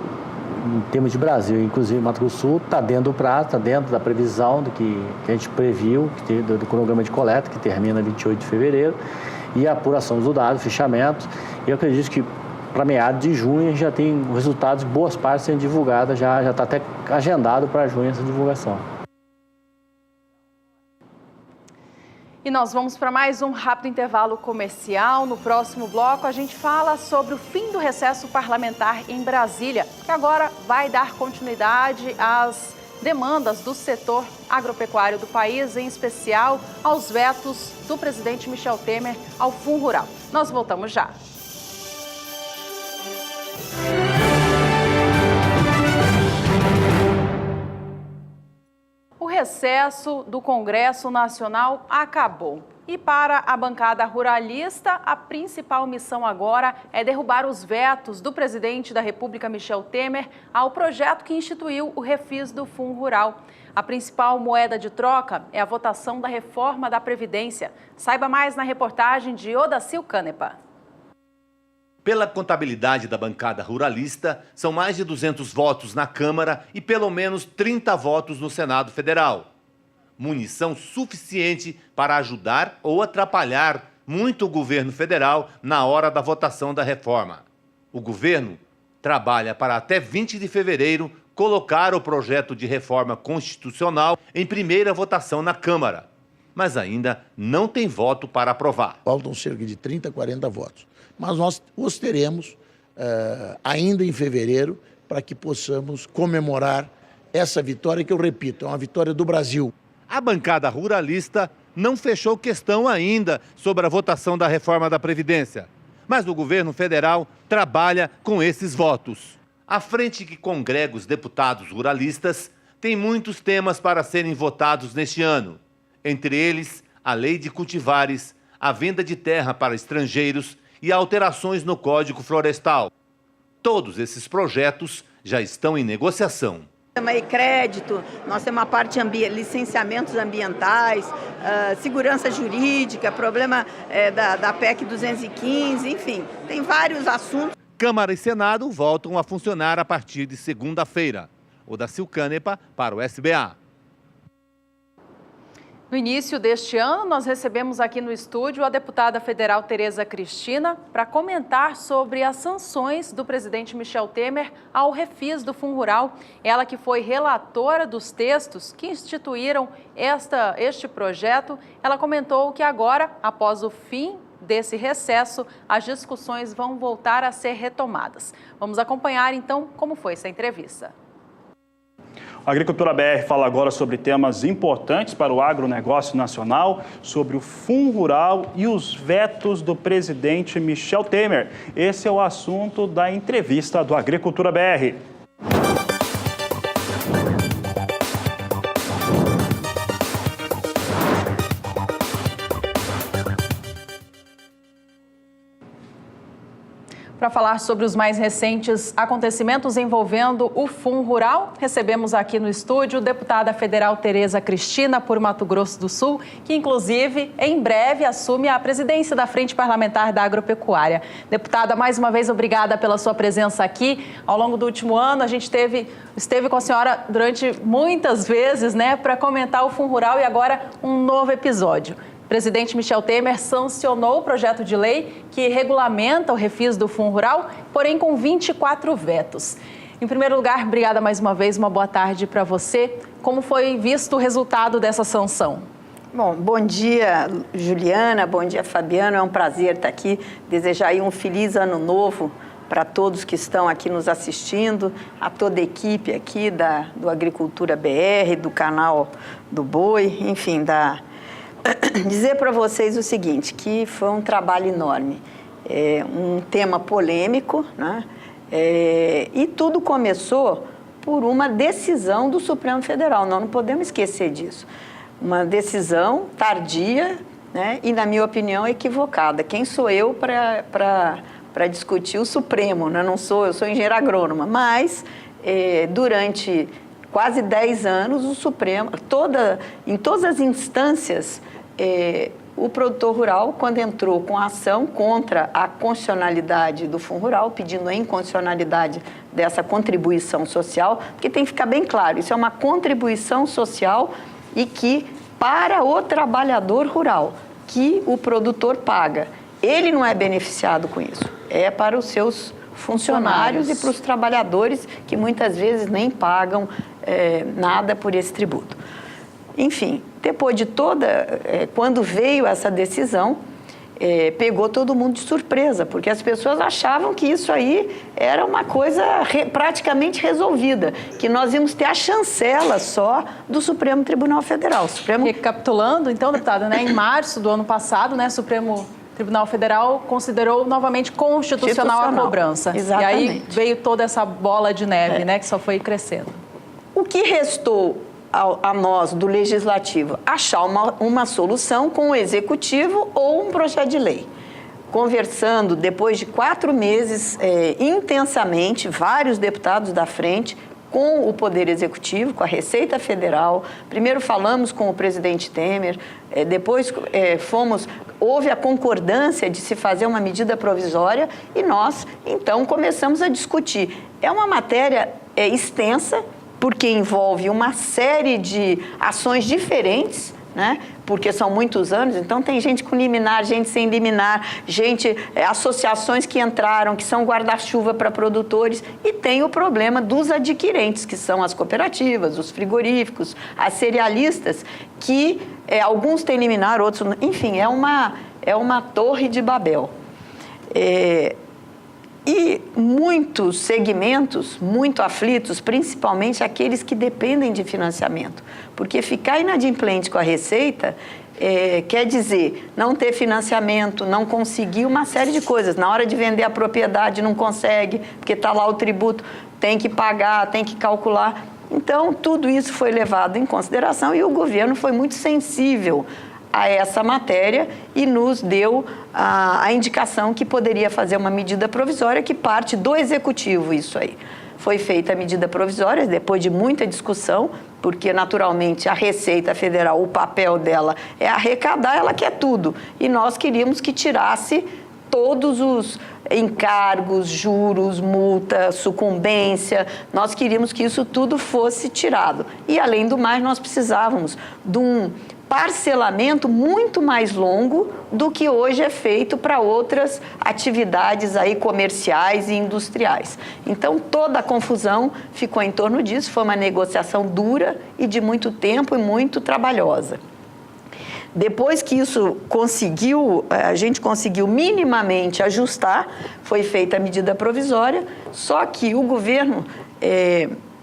em termos de Brasil, inclusive Mato Grosso do Sul, está dentro do prazo, está dentro da previsão do que a gente previu, do cronograma de coleta, que termina 28 de fevereiro, e a apuração dos dados, fechamento. Eu acredito que para meados de junho a gente já tem resultados, boas partes sendo divulgadas, já está até agendado para junho essa divulgação.
E nós vamos para mais um rápido intervalo comercial. No próximo bloco a gente fala sobre o fim do recesso parlamentar em Brasília, que agora vai dar continuidade às demandas do setor agropecuário do país, em especial aos vetos do presidente Michel Temer ao Fundo Rural. Nós voltamos já. O recesso do Congresso Nacional acabou. E para a bancada ruralista, a principal missão agora é derrubar os vetos do presidente da República, Michel Temer, ao projeto que instituiu o refis do Fundo Rural. A principal moeda de troca é a votação da reforma da Previdência. Saiba mais na reportagem de Odacil Canepa.
Pela contabilidade da bancada ruralista, são mais de 200 votos na Câmara e pelo menos 30 votos no Senado Federal. Munição suficiente para ajudar ou atrapalhar muito o governo federal na hora da votação da reforma. O governo trabalha para até 20 de fevereiro colocar o projeto de reforma constitucional em primeira votação na Câmara, mas ainda não tem voto para aprovar.
Faltam cerca de 30, 40 votos. Mas nós os teremos ainda em fevereiro para que possamos comemorar essa vitória, que eu repito, é uma vitória do Brasil.
A bancada ruralista não fechou questão ainda sobre a votação da reforma da Previdência, mas o governo federal trabalha com esses votos. A frente que congrega os deputados ruralistas tem muitos temas para serem votados neste ano, entre eles a lei de cultivares, a venda de terra para estrangeiros e alterações no Código Florestal. Todos esses projetos já estão em negociação.
Tema crédito, nós temos uma parte de licenciamentos ambientais, segurança jurídica, problema da PEC 215, enfim, tem vários assuntos.
Câmara e Senado voltam a funcionar a partir de segunda-feira. Odacil Canepa para o SBA.
No início deste ano, nós recebemos aqui no estúdio a deputada federal Tereza Cristina para comentar sobre as sanções do presidente Michel Temer ao refis do Fundo Rural. Ela que foi relatora dos textos que instituíram este projeto, ela comentou que agora, após o fim desse recesso, as discussões vão voltar a ser retomadas. Vamos acompanhar, então, como foi essa entrevista.
A Agricultura BR fala agora sobre temas importantes para o agronegócio nacional, sobre o Fundo Rural e os vetos do presidente Michel Temer. Esse é o assunto da entrevista do Agricultura BR.
Para falar sobre os mais recentes acontecimentos envolvendo o Fundo Rural, recebemos aqui no estúdio a deputada federal Tereza Cristina, por Mato Grosso do Sul, que inclusive em breve assume a presidência da Frente Parlamentar da Agropecuária. Deputada, mais uma vez obrigada pela sua presença aqui. Ao longo do último ano a gente esteve com a senhora durante muitas vezes, para comentar o Fundo Rural e agora um novo episódio. O presidente Michel Temer sancionou o projeto de lei que regulamenta o refis do Fundo Rural, porém com 24 vetos. Em primeiro lugar, obrigada mais uma vez, uma boa tarde para você. Como foi visto o resultado dessa sanção?
Bom dia, Juliana, bom dia, Fabiano. É um prazer estar aqui. Desejar aí um feliz ano novo para todos que estão aqui nos assistindo, a toda a equipe aqui do Agricultura BR, do canal do Boi, enfim, dizer para vocês o seguinte, que foi um trabalho enorme, um tema polêmico, e tudo começou por uma decisão do Supremo Federal, não podemos esquecer disso. Uma decisão tardia, e, na minha opinião, equivocada. Quem sou eu para discutir o Supremo? Eu sou engenheira agrônoma, mas durante quase 10 anos, o Supremo, em todas as instâncias, o produtor rural, quando entrou com a ação contra a constitucionalidade do Fundo Rural, pedindo a inconstitucionalidade dessa contribuição social, porque tem que ficar bem claro, isso é uma contribuição social e que para o trabalhador rural, que o produtor paga. Ele não é beneficiado com isso, é para os seus funcionários e para os trabalhadores que muitas vezes nem pagam nada por esse tributo. Enfim, depois de quando veio essa decisão, pegou todo mundo de surpresa, porque as pessoas achavam que isso aí era uma coisa praticamente resolvida, que nós íamos ter a chancela só do Supremo Tribunal Federal.
Recapitulando, então, deputada, em março do ano passado, o Supremo Tribunal Federal considerou novamente constitucional a cobrança.
Exatamente.
E aí veio toda essa bola de neve, que só foi crescendo.
O que restou a nós, do Legislativo, achar uma solução com o Executivo ou um projeto de lei. Conversando, depois de 4 meses, intensamente, vários deputados da frente, com o Poder Executivo, com a Receita Federal. Primeiro falamos com o presidente Temer, depois houve a concordância de se fazer uma medida provisória e nós, então, começamos a discutir. É uma matéria extensa, porque envolve uma série de ações diferentes, porque são muitos anos, então tem gente com liminar, gente sem liminar, associações que entraram, que são guarda-chuva para produtores, e tem o problema dos adquirentes, que são as cooperativas, os frigoríficos, as cerealistas, que alguns têm liminar, outros não. Enfim, é uma torre de Babel. E muitos segmentos muito aflitos, principalmente aqueles que dependem de financiamento. Porque ficar inadimplente com a Receita quer dizer não ter financiamento, não conseguir uma série de coisas. Na hora de vender a propriedade não consegue, porque está lá o tributo, tem que pagar, tem que calcular. Então, tudo isso foi levado em consideração e o governo foi muito sensível a essa matéria e nos deu a indicação que poderia fazer uma medida provisória que parte do Executivo, isso aí. Foi feita a medida provisória, depois de muita discussão, porque, naturalmente, a Receita Federal, o papel dela é arrecadar, ela quer tudo. E nós queríamos que tirasse todos os encargos, juros, multa, sucumbência, nós queríamos que isso tudo fosse tirado. E, além do mais, nós precisávamos de um parcelamento muito mais longo do que hoje é feito para outras atividades aí comerciais e industriais. Então, toda a confusão ficou em torno disso, foi uma negociação dura e de muito tempo e muito trabalhosa. Depois que isso a gente conseguiu minimamente ajustar, foi feita a medida provisória, só que o governo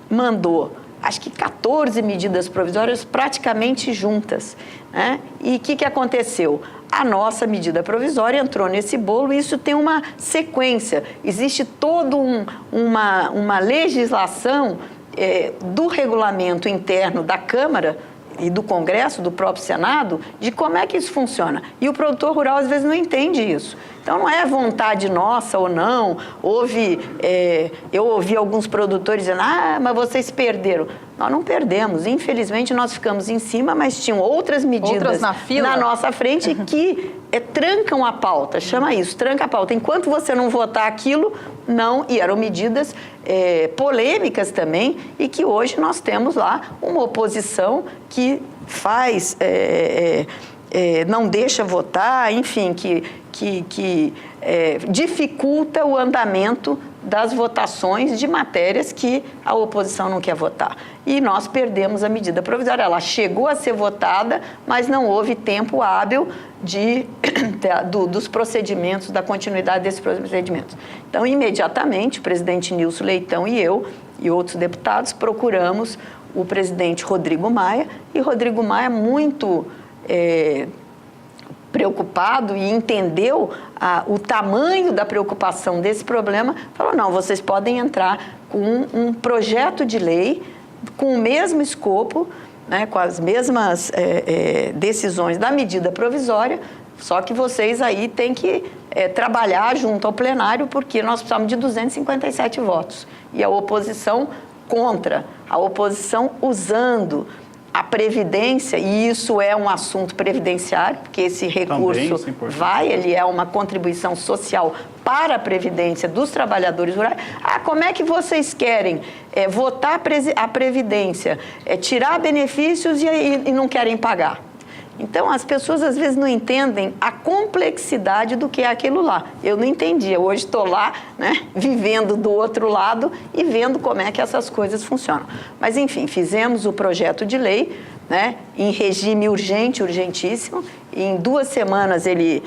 mandou, acho que 14 medidas provisórias praticamente juntas, né? E o que aconteceu? A nossa medida provisória entrou nesse bolo e isso tem uma sequência. Existe toda uma legislação do regulamento interno da Câmara e do Congresso, do próprio Senado, de como é que isso funciona. E o produtor rural, às vezes, não entende isso. Então, não é vontade nossa ou não. Eu ouvi alguns produtores dizendo, mas vocês perderam. Nós não perdemos. Infelizmente, nós ficamos em cima, mas tinham outras medidas na nossa frente que trancam a pauta. Chama isso, tranca a pauta. Enquanto você não votar aquilo, não. E eram medidas polêmicas também e que hoje nós temos lá uma oposição que faz... não deixa votar, enfim, que dificulta o andamento das votações de matérias que a oposição não quer votar. E nós perdemos a medida provisória. Ela chegou a ser votada, mas não houve tempo hábil dos procedimentos, da continuidade desses procedimentos. Então, imediatamente, o presidente Nilson Leitão e eu e outros deputados procuramos o presidente Rodrigo Maia, e Rodrigo Maia muito... preocupado e entendeu o tamanho da preocupação desse problema, falou, não, vocês podem entrar com um projeto de lei com o mesmo escopo, né, com as mesmas decisões da medida provisória, só que vocês aí têm que trabalhar junto ao plenário, porque nós precisamos de 257 votos. E a oposição contra, a oposição usando a Previdência, e isso é um assunto previdenciário, porque esse recurso ele é uma contribuição social para a Previdência dos trabalhadores rurais. Como é que vocês querem votar a Previdência, tirar benefícios e não querem pagar? Então, as pessoas às vezes não entendem a complexidade do que é aquilo lá. Eu não entendia. Hoje estou lá, né, vivendo do outro lado e vendo como é que essas coisas funcionam. Mas, enfim, fizemos o projeto de lei, né, em regime urgentíssimo. E em 2 semanas ele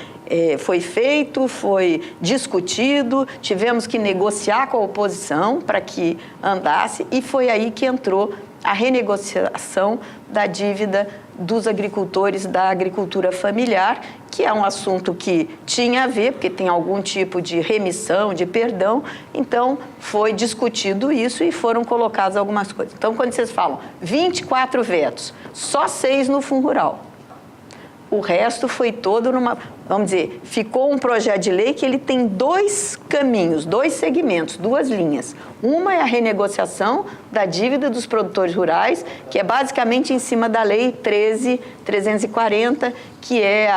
foi feito, foi discutido, tivemos que negociar com a oposição para que andasse, e foi aí que entrou a renegociação da dívida dos agricultores da agricultura familiar, que é um assunto que tinha a ver, porque tem algum tipo de remissão, de perdão. Então, foi discutido isso e foram colocadas algumas coisas. Então, quando vocês falam 24 vetos, só 6 no Fundo Rural. O resto foi todo vamos dizer, ficou um projeto de lei que ele tem 2 caminhos, 2 segmentos, 2 linhas. Uma é a renegociação da dívida dos produtores rurais, que é basicamente em cima da Lei 13.340, que é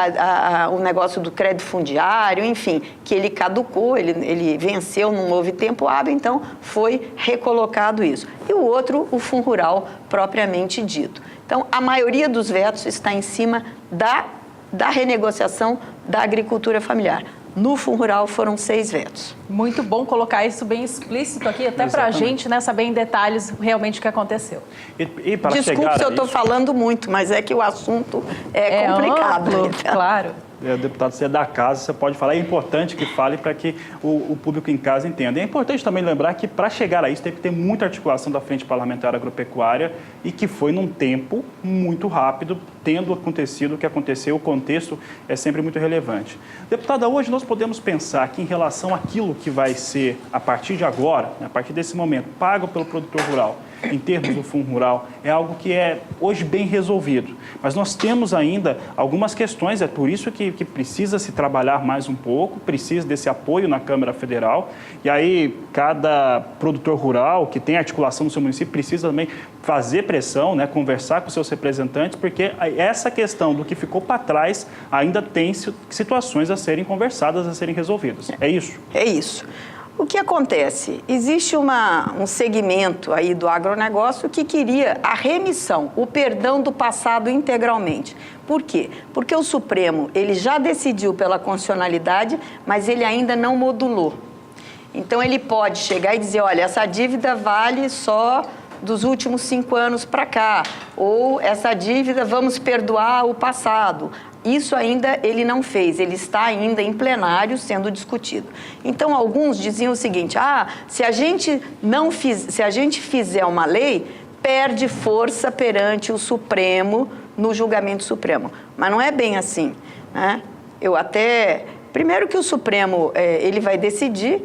o negócio do crédito fundiário, enfim, que ele caducou, ele venceu, não houve tempo hábil, então foi recolocado isso. E o outro, o Fundo Rural propriamente dito. Então, a maioria dos vetos está em cima da renegociação da agricultura familiar. No Fundo Rural foram 6 vetos.
Muito bom colocar isso bem explícito aqui, até para a gente, né, saber em detalhes realmente o que aconteceu.
E para
Desculpe se eu estou falando muito, mas é que o assunto é complicado.
Amplo, então. Claro.
Deputado, você é da casa, você pode falar. É importante que fale para que o público em casa entenda. É importante também lembrar que, para chegar a isso, teve que ter muita articulação da Frente Parlamentar Agropecuária e que foi num tempo muito rápido, tendo acontecido o que aconteceu. O contexto é sempre muito relevante. Deputada, hoje nós podemos pensar que, em relação àquilo que vai ser, a partir de agora, a partir desse momento, pago pelo produtor rural, em termos do Fundo Rural, é algo que é hoje bem resolvido. Mas nós temos ainda algumas questões, é por isso que precisa se trabalhar mais um pouco, precisa desse apoio na Câmara Federal. E aí, cada produtor rural que tem articulação no seu município precisa também fazer pressão, né, conversar com seus representantes, porque essa questão do que ficou para trás ainda tem situações a serem conversadas, a serem resolvidas. É isso?
É isso. O que acontece? Existe um segmento aí do agronegócio que queria a remissão, o perdão do passado integralmente. Por quê? Porque o Supremo, ele já decidiu pela constitucionalidade, mas ele ainda não modulou. Então, ele pode chegar e dizer, olha, essa dívida vale só dos últimos 5 anos para cá, ou essa dívida vamos perdoar o passado. Isso ainda ele não fez, ele está ainda em plenário sendo discutido. Então, alguns diziam o seguinte, se a gente fizer uma lei, perde força perante o Supremo, no julgamento Supremo. Mas não é bem assim, né? Primeiro que o Supremo, ele vai decidir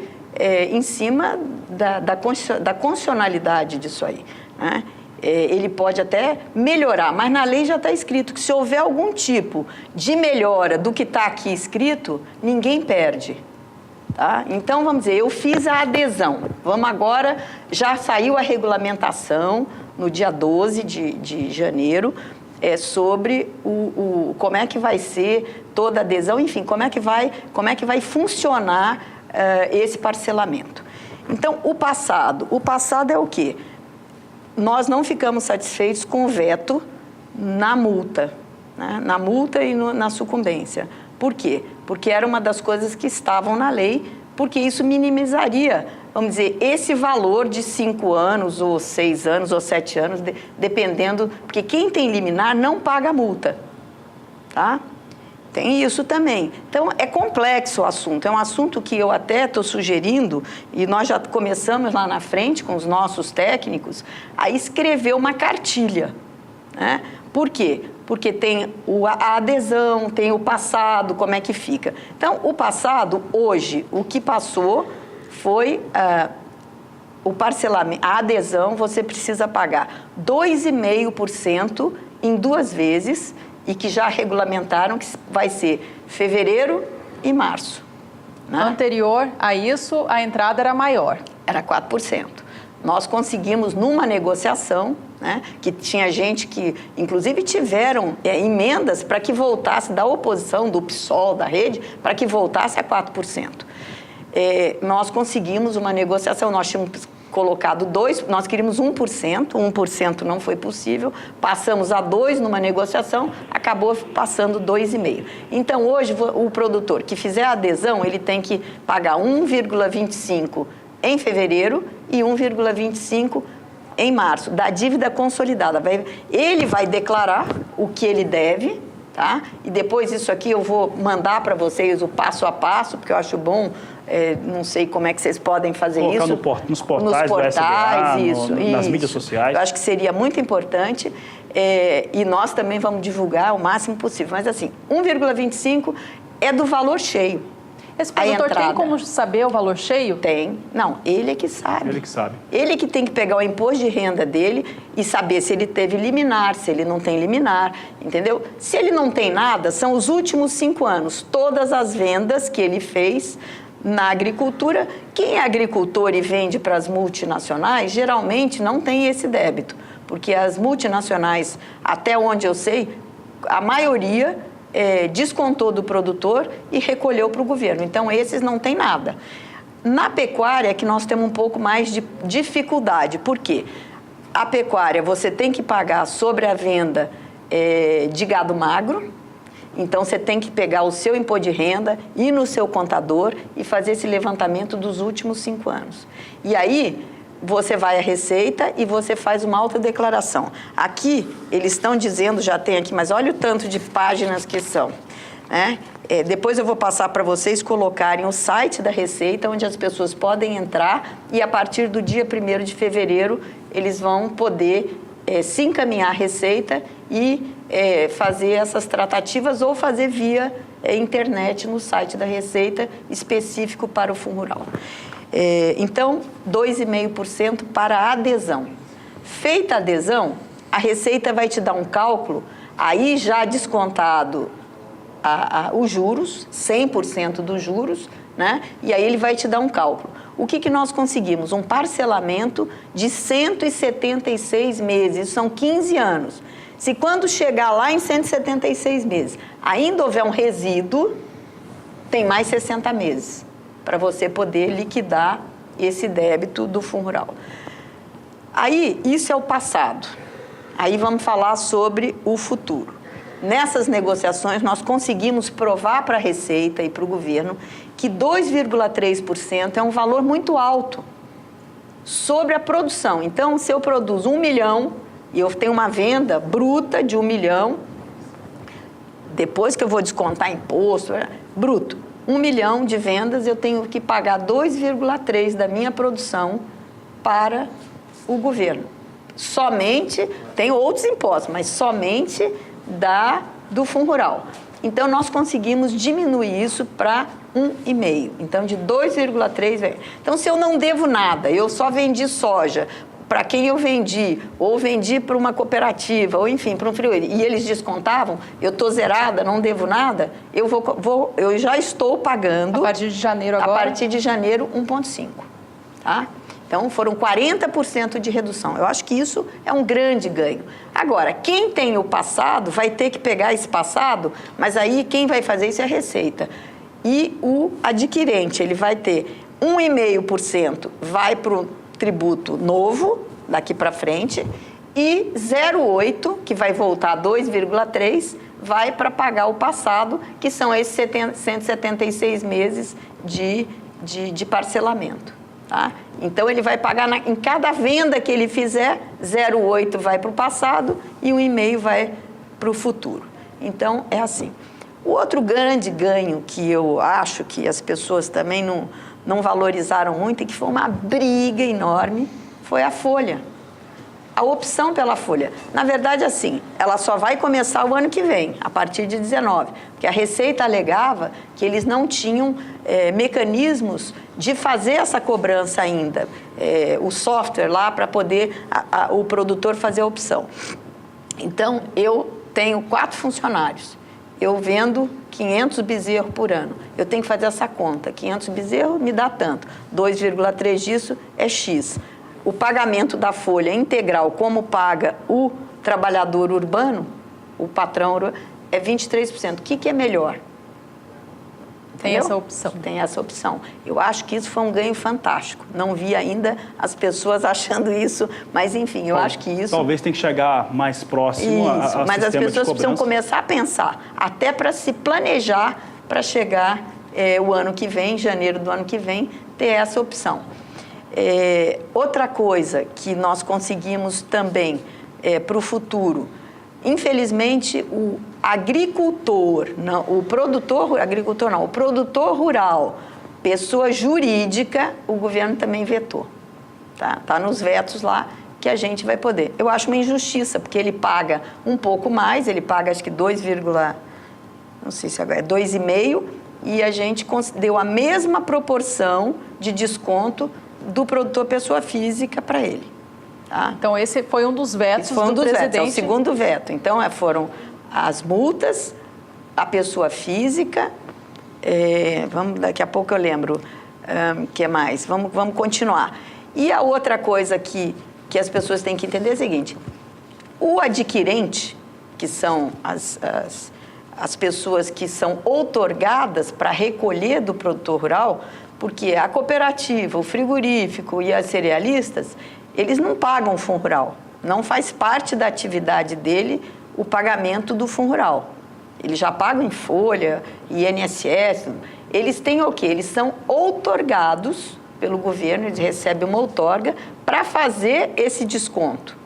em cima da constitucionalidade disso aí, né? Ele pode até melhorar, mas na lei já está escrito que se houver algum tipo de melhora do que está aqui escrito, ninguém perde. Tá? Então, vamos dizer, eu fiz a adesão. Vamos agora, já saiu a regulamentação no dia 12 de janeiro, sobre como é que vai ser toda a adesão, enfim, como é que vai funcionar esse parcelamento. Então, o passado é o quê? Nós não ficamos satisfeitos com o veto na multa, né? Na multa e na sucumbência. Por quê? Porque era uma das coisas que estavam na lei, porque isso minimizaria, vamos dizer, esse valor de 5 anos, ou 6 anos, ou 7 anos, dependendo, porque quem tem liminar não paga a multa, tá? Tem isso também. Então, é complexo o assunto. É um assunto que eu até estou sugerindo, e nós já começamos lá na frente com os nossos técnicos, a escrever uma cartilha, né? Por quê? Porque tem a adesão, tem o passado, como é que fica. Então, o passado, hoje, o que passou foi o parcelamento, a adesão, você precisa pagar 2,5% em 2 vezes, e que já regulamentaram que vai ser fevereiro e março, né?
Anterior a isso, a entrada era maior.
Era 4%. Nós conseguimos, numa negociação, né, que tinha gente que, inclusive, tiveram emendas para que voltasse da oposição, do PSOL, da rede, para que voltasse a 4%. Nós conseguimos uma negociação, nós tínhamos colocado 2%, nós queríamos 1% não foi possível, passamos a 2% numa negociação, acabou passando 2,5%. Então, hoje, o produtor que fizer a adesão, ele tem que pagar 1,25% em fevereiro e 1,25% em março, da dívida consolidada. Ele vai declarar o que ele deve, tá? E depois isso aqui eu vou mandar para vocês o passo a passo, porque eu acho bom. Não sei como é que vocês podem fazer isso.
Nos portais da SBA, nas mídias sociais.
Eu acho que seria muito importante, e nós também vamos divulgar o máximo possível. Mas assim, 1,25 é do valor cheio.
Esse produtor tem como saber o valor cheio?
Tem. Não, ele é que sabe.
Ele que sabe.
Ele que tem que pegar o imposto de renda dele e saber se ele teve liminar, se ele não tem liminar, entendeu? Se ele não tem nada, são os últimos 5 anos, todas as vendas que ele fez na agricultura. Quem é agricultor e vende para as multinacionais, geralmente não tem esse débito, porque as multinacionais, até onde eu sei, a maioria descontou do produtor e recolheu para o governo. Então, esses não tem nada. Na pecuária é que nós temos um pouco mais de dificuldade. Por quê? A pecuária, você tem que pagar sobre a venda de gado magro. Então, você tem que pegar o seu imposto de renda, ir no seu contador e fazer esse levantamento dos últimos 5 anos. E aí, você vai à Receita e você faz uma autodeclaração. Aqui, eles estão dizendo, já tem aqui, mas olha o tanto de páginas que são, né? Depois eu vou passar para vocês colocarem o site da Receita, onde as pessoas podem entrar e, a partir do dia 1º de fevereiro, eles vão poder se encaminhar à Receita e fazer essas tratativas ou fazer via internet no site da Receita, específico para o Fundo Rural. Então, 2,5% para a adesão. Feita a adesão, a Receita vai te dar um cálculo, aí já descontado os juros, 100% dos juros, né? E aí ele vai te dar um cálculo. O que nós conseguimos? Um parcelamento de 176 meses, são 15 anos. Se quando chegar lá em 176 meses, ainda houver um resíduo, tem mais 60 meses para você poder liquidar esse débito do Fundo Rural. Aí, isso é o passado. Aí vamos falar sobre o futuro. Nessas negociações, nós conseguimos provar para a Receita e para o governo que 2,3% é um valor muito alto. sobre a produção. Então, se eu produzo 1 milhão e eu tenho uma venda bruta de 1 milhão, depois que eu vou descontar imposto, bruto, 1 milhão de vendas, eu tenho que pagar 2,3 da minha produção para o governo. Somente, tem outros impostos, mas somente do Fundo Rural. Então, nós conseguimos diminuir isso para 1,5. Então, de 2,3. Então, se eu não devo nada, eu só vendi soja para quem eu vendi, ou vendi para uma cooperativa, ou enfim, para um frigorífico, e eles descontavam, eu estou zerada, não devo nada, eu já estou pagando...
A partir de janeiro agora?
A partir de janeiro, 1,5. Tá? Então, foram 40% de redução. Eu acho que isso é um grande ganho. Agora, quem tem o passado vai ter que pegar esse passado, mas aí quem vai fazer isso é a Receita. E o adquirente, ele vai ter 1,5% vai para o tributo novo, daqui para frente, e 0,8%, que vai voltar a 2,3%, vai para pagar o passado, que são esses 176 meses de parcelamento. Tá? Então, ele vai pagar em cada venda que ele fizer, 0,8% vai para o passado e 1,5% vai para o futuro. Então, é assim. O outro grande ganho que eu acho que as pessoas também não valorizaram muito e que foi uma briga enorme, foi a folha. A opção pela folha. Na verdade, assim, ela só vai começar o ano que vem, a partir de 19, porque a Receita alegava que eles não tinham mecanismos de fazer essa cobrança ainda, o software lá para poder o produtor fazer a opção. Então, eu tenho 4 funcionários. Eu vendo 500 bezerros por ano. Eu tenho que fazer essa conta. 500 bezerros me dá tanto. 2,3 disso é X. O pagamento da folha integral, como paga o trabalhador urbano, o patrão urbano, é 23%. O que é melhor?
Tem essa opção.
Tem essa opção. Eu acho que isso foi um ganho fantástico. Não vi ainda as pessoas achando isso, mas enfim, eu acho que isso...
Talvez tenha que chegar mais próximo a
mas as pessoas precisam começar a pensar, até para se planejar para chegar o ano que vem, janeiro do ano que vem, ter essa opção. Outra coisa que nós conseguimos também para o futuro, infelizmente, o agricultor, não, o produtor rural, pessoa jurídica, o governo também vetou. Tá nos vetos lá que a gente vai poder. Eu acho uma injustiça, porque ele paga um pouco mais, ele paga acho que 2,5, e a gente deu a mesma proporção de desconto do produtor pessoa física para ele. Tá?
Então, esse foi um dos vetos do presidente.
Vetos, é o segundo veto. Então, foram as multas, a pessoa física, daqui a pouco eu lembro, o que mais? Vamos continuar. E a outra coisa que as pessoas têm que entender é o seguinte, o adquirente, que são as pessoas que são outorgadas para recolher do produtor rural, porque a cooperativa, o frigorífico e as cerealistas, eles não pagam o Fundo Rural. Não faz parte da atividade dele o pagamento do Fundo Rural. Eles já pagam em folha, INSS. Eles têm o quê? Eles são outorgados pelo governo, eles recebem uma outorga para fazer esse desconto.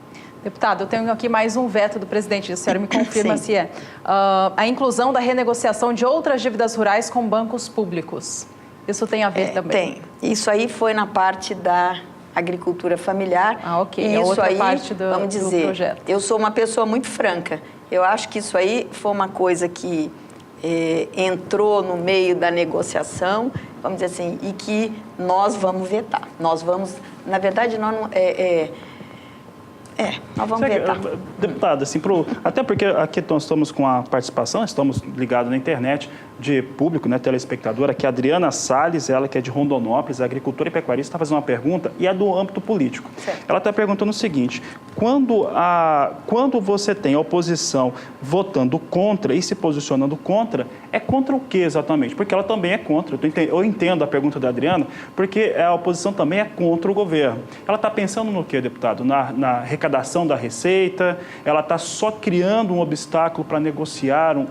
Deputado, eu tenho aqui mais um veto do presidente, a senhora me confirma se é. A inclusão da renegociação de outras dívidas rurais com bancos públicos. Isso tem a ver também?
Tem. Isso aí foi na parte da agricultura familiar.
Ok.
E isso aí,
parte
vamos dizer,
do projeto.
Eu sou uma pessoa muito franca. Eu acho que isso aí foi uma coisa que entrou no meio da negociação, vamos dizer assim, e que nós vamos vetar. Nós vamos, na verdade, nós não... nós vamos vetar.
Deputada, assim, até porque aqui nós estamos com a participação, estamos ligados na internet de público, né, telespectador, aqui a Adriana Salles, ela que é de Rondonópolis, agricultora e pecuarista, está fazendo uma pergunta e é do âmbito político.
Certo.
Ela está perguntando o seguinte, quando você tem a oposição votando contra e se posicionando contra, é contra o que exatamente? Porque ela também é contra. Eu entendo a pergunta da Adriana, porque a oposição também é contra o governo. Ela está pensando no que, deputado? Na arrecadação da receita? Ela está só criando um obstáculo para negociar um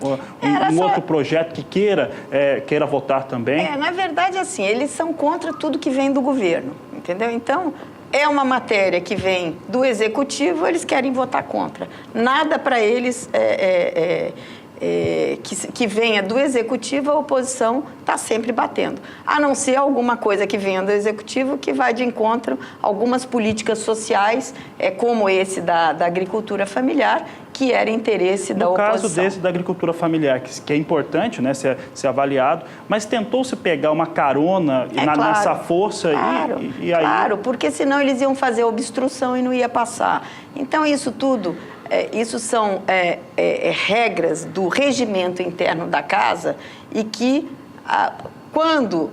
outro projeto que queira votar também?
Na verdade, assim, eles são contra tudo que vem do governo, entendeu? Então, é uma matéria que vem do Executivo, eles querem votar contra. Nada para eles que venha do Executivo, a oposição está sempre batendo. A não ser alguma coisa que venha do Executivo que vai de encontro a algumas políticas sociais, como esse da agricultura familiar, que era interesse da oposição.
No caso desse da agricultura familiar, que é importante, né, ser avaliado, mas tentou-se pegar uma carona nessa força e aí...
Claro, porque senão eles iam fazer obstrução e não ia passar. Então, isso tudo... isso são regras do regimento interno da casa e que, quando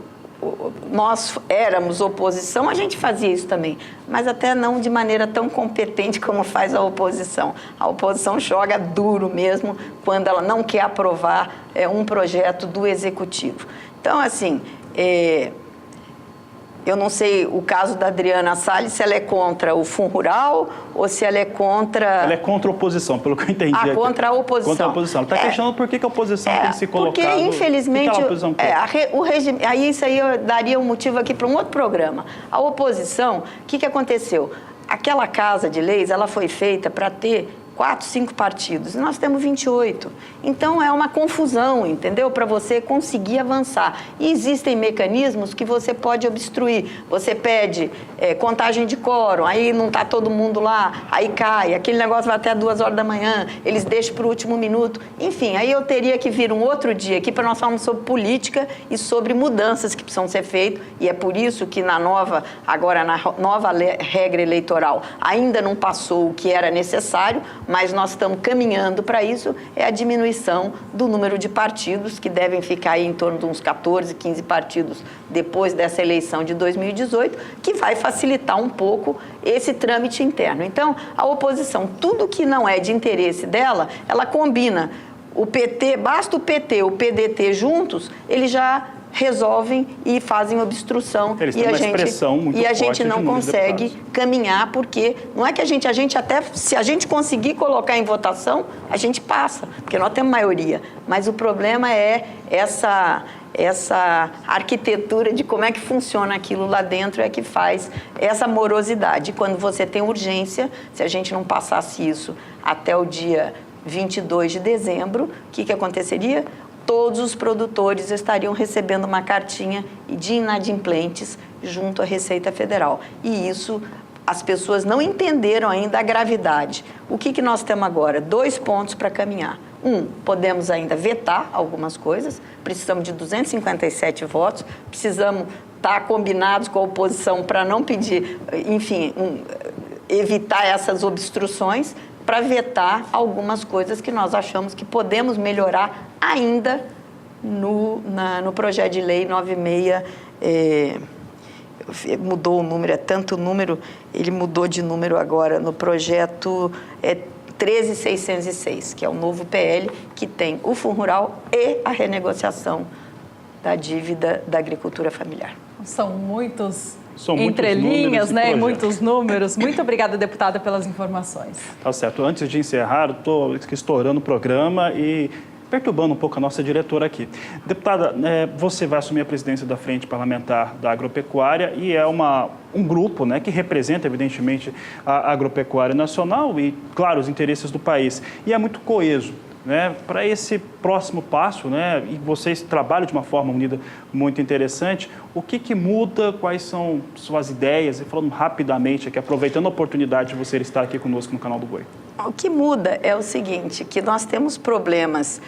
nós éramos oposição, a gente fazia isso também, mas até não de maneira tão competente como faz a oposição. A oposição joga duro mesmo quando ela não quer aprovar um projeto do Executivo. Então, assim... eu não sei o caso da Adriana Salles, se ela é contra o Fundo Rural ou se ela é contra...
Ela é contra a oposição, pelo que eu entendi.
Contra a oposição.
Contra a oposição. Ela está questionando por que a oposição tem se colocado...
Porque, infelizmente,
a oposição quer?
o regime... Aí isso aí eu daria um motivo aqui para um outro programa. A oposição, o que aconteceu? Aquela casa de leis, ela foi feita para ter 4, 5 partidos. E nós temos 28. Então, é uma confusão, entendeu? Para você conseguir avançar. E existem mecanismos que você pode obstruir. Você pede contagem de quórum, aí não está todo mundo lá, aí cai. Aquele negócio vai até 2 horas da manhã, eles deixam para o último minuto. Enfim, aí eu teria que vir um outro dia aqui para nós falarmos sobre política e sobre mudanças que precisam ser feitas. E é por isso que agora na nova regra eleitoral ainda não passou o que era necessário, mas nós estamos caminhando para isso, é a diminuição do número de partidos, que devem ficar aí em torno de uns 14, 15 partidos depois dessa eleição de 2018, que vai facilitar um pouco esse trâmite interno. Então, a oposição, tudo que não é de interesse dela, ela combina. O PT, basta o PT, o PDT juntos, eles já resolvem e fazem obstrução.
Eles têm uma expressão muito forte.
E a gente não consegue caminhar, porque não é que a gente até, se a gente conseguir colocar em votação, a gente passa, porque nós temos maioria. Mas o problema é essa arquitetura de como é que funciona aquilo lá dentro é que faz essa morosidade. Quando você tem urgência, se a gente não passasse isso até o dia 22 de dezembro, o que aconteceria? Todos os produtores estariam recebendo uma cartinha de inadimplentes junto à Receita Federal. E isso, as pessoas não entenderam ainda a gravidade. O que nós temos agora? 2 pontos para caminhar. Podemos ainda vetar algumas coisas, precisamos de 257 votos, precisamos estar combinados com a oposição para não pedir, enfim, evitar essas obstruções, para vetar algumas coisas que nós achamos que podemos melhorar ainda no projeto de lei 96. Mudou o número, é tanto número, ele mudou de número agora no projeto 13.606, que é o novo PL, que tem o Fundo Rural e a renegociação da dívida da agricultura familiar.
São muitos entrelinhas, né? E muitos números. Muito obrigada, deputada, pelas informações.
Tá certo. Antes de encerrar, estou estourando o programa e perturbando um pouco a nossa diretora aqui. Deputada, você vai assumir a presidência da Frente Parlamentar da Agropecuária e é um grupo, né, que representa, evidentemente, a agropecuária nacional e, claro, os interesses do país. E é muito coeso, né, para esse próximo passo, né, e vocês trabalham de uma forma unida muito interessante. O que muda? Quais são suas ideias? E falando rapidamente aqui, aproveitando a oportunidade de você estar aqui conosco no Canal do Boi.
O que muda é o seguinte, que nós temos problemas,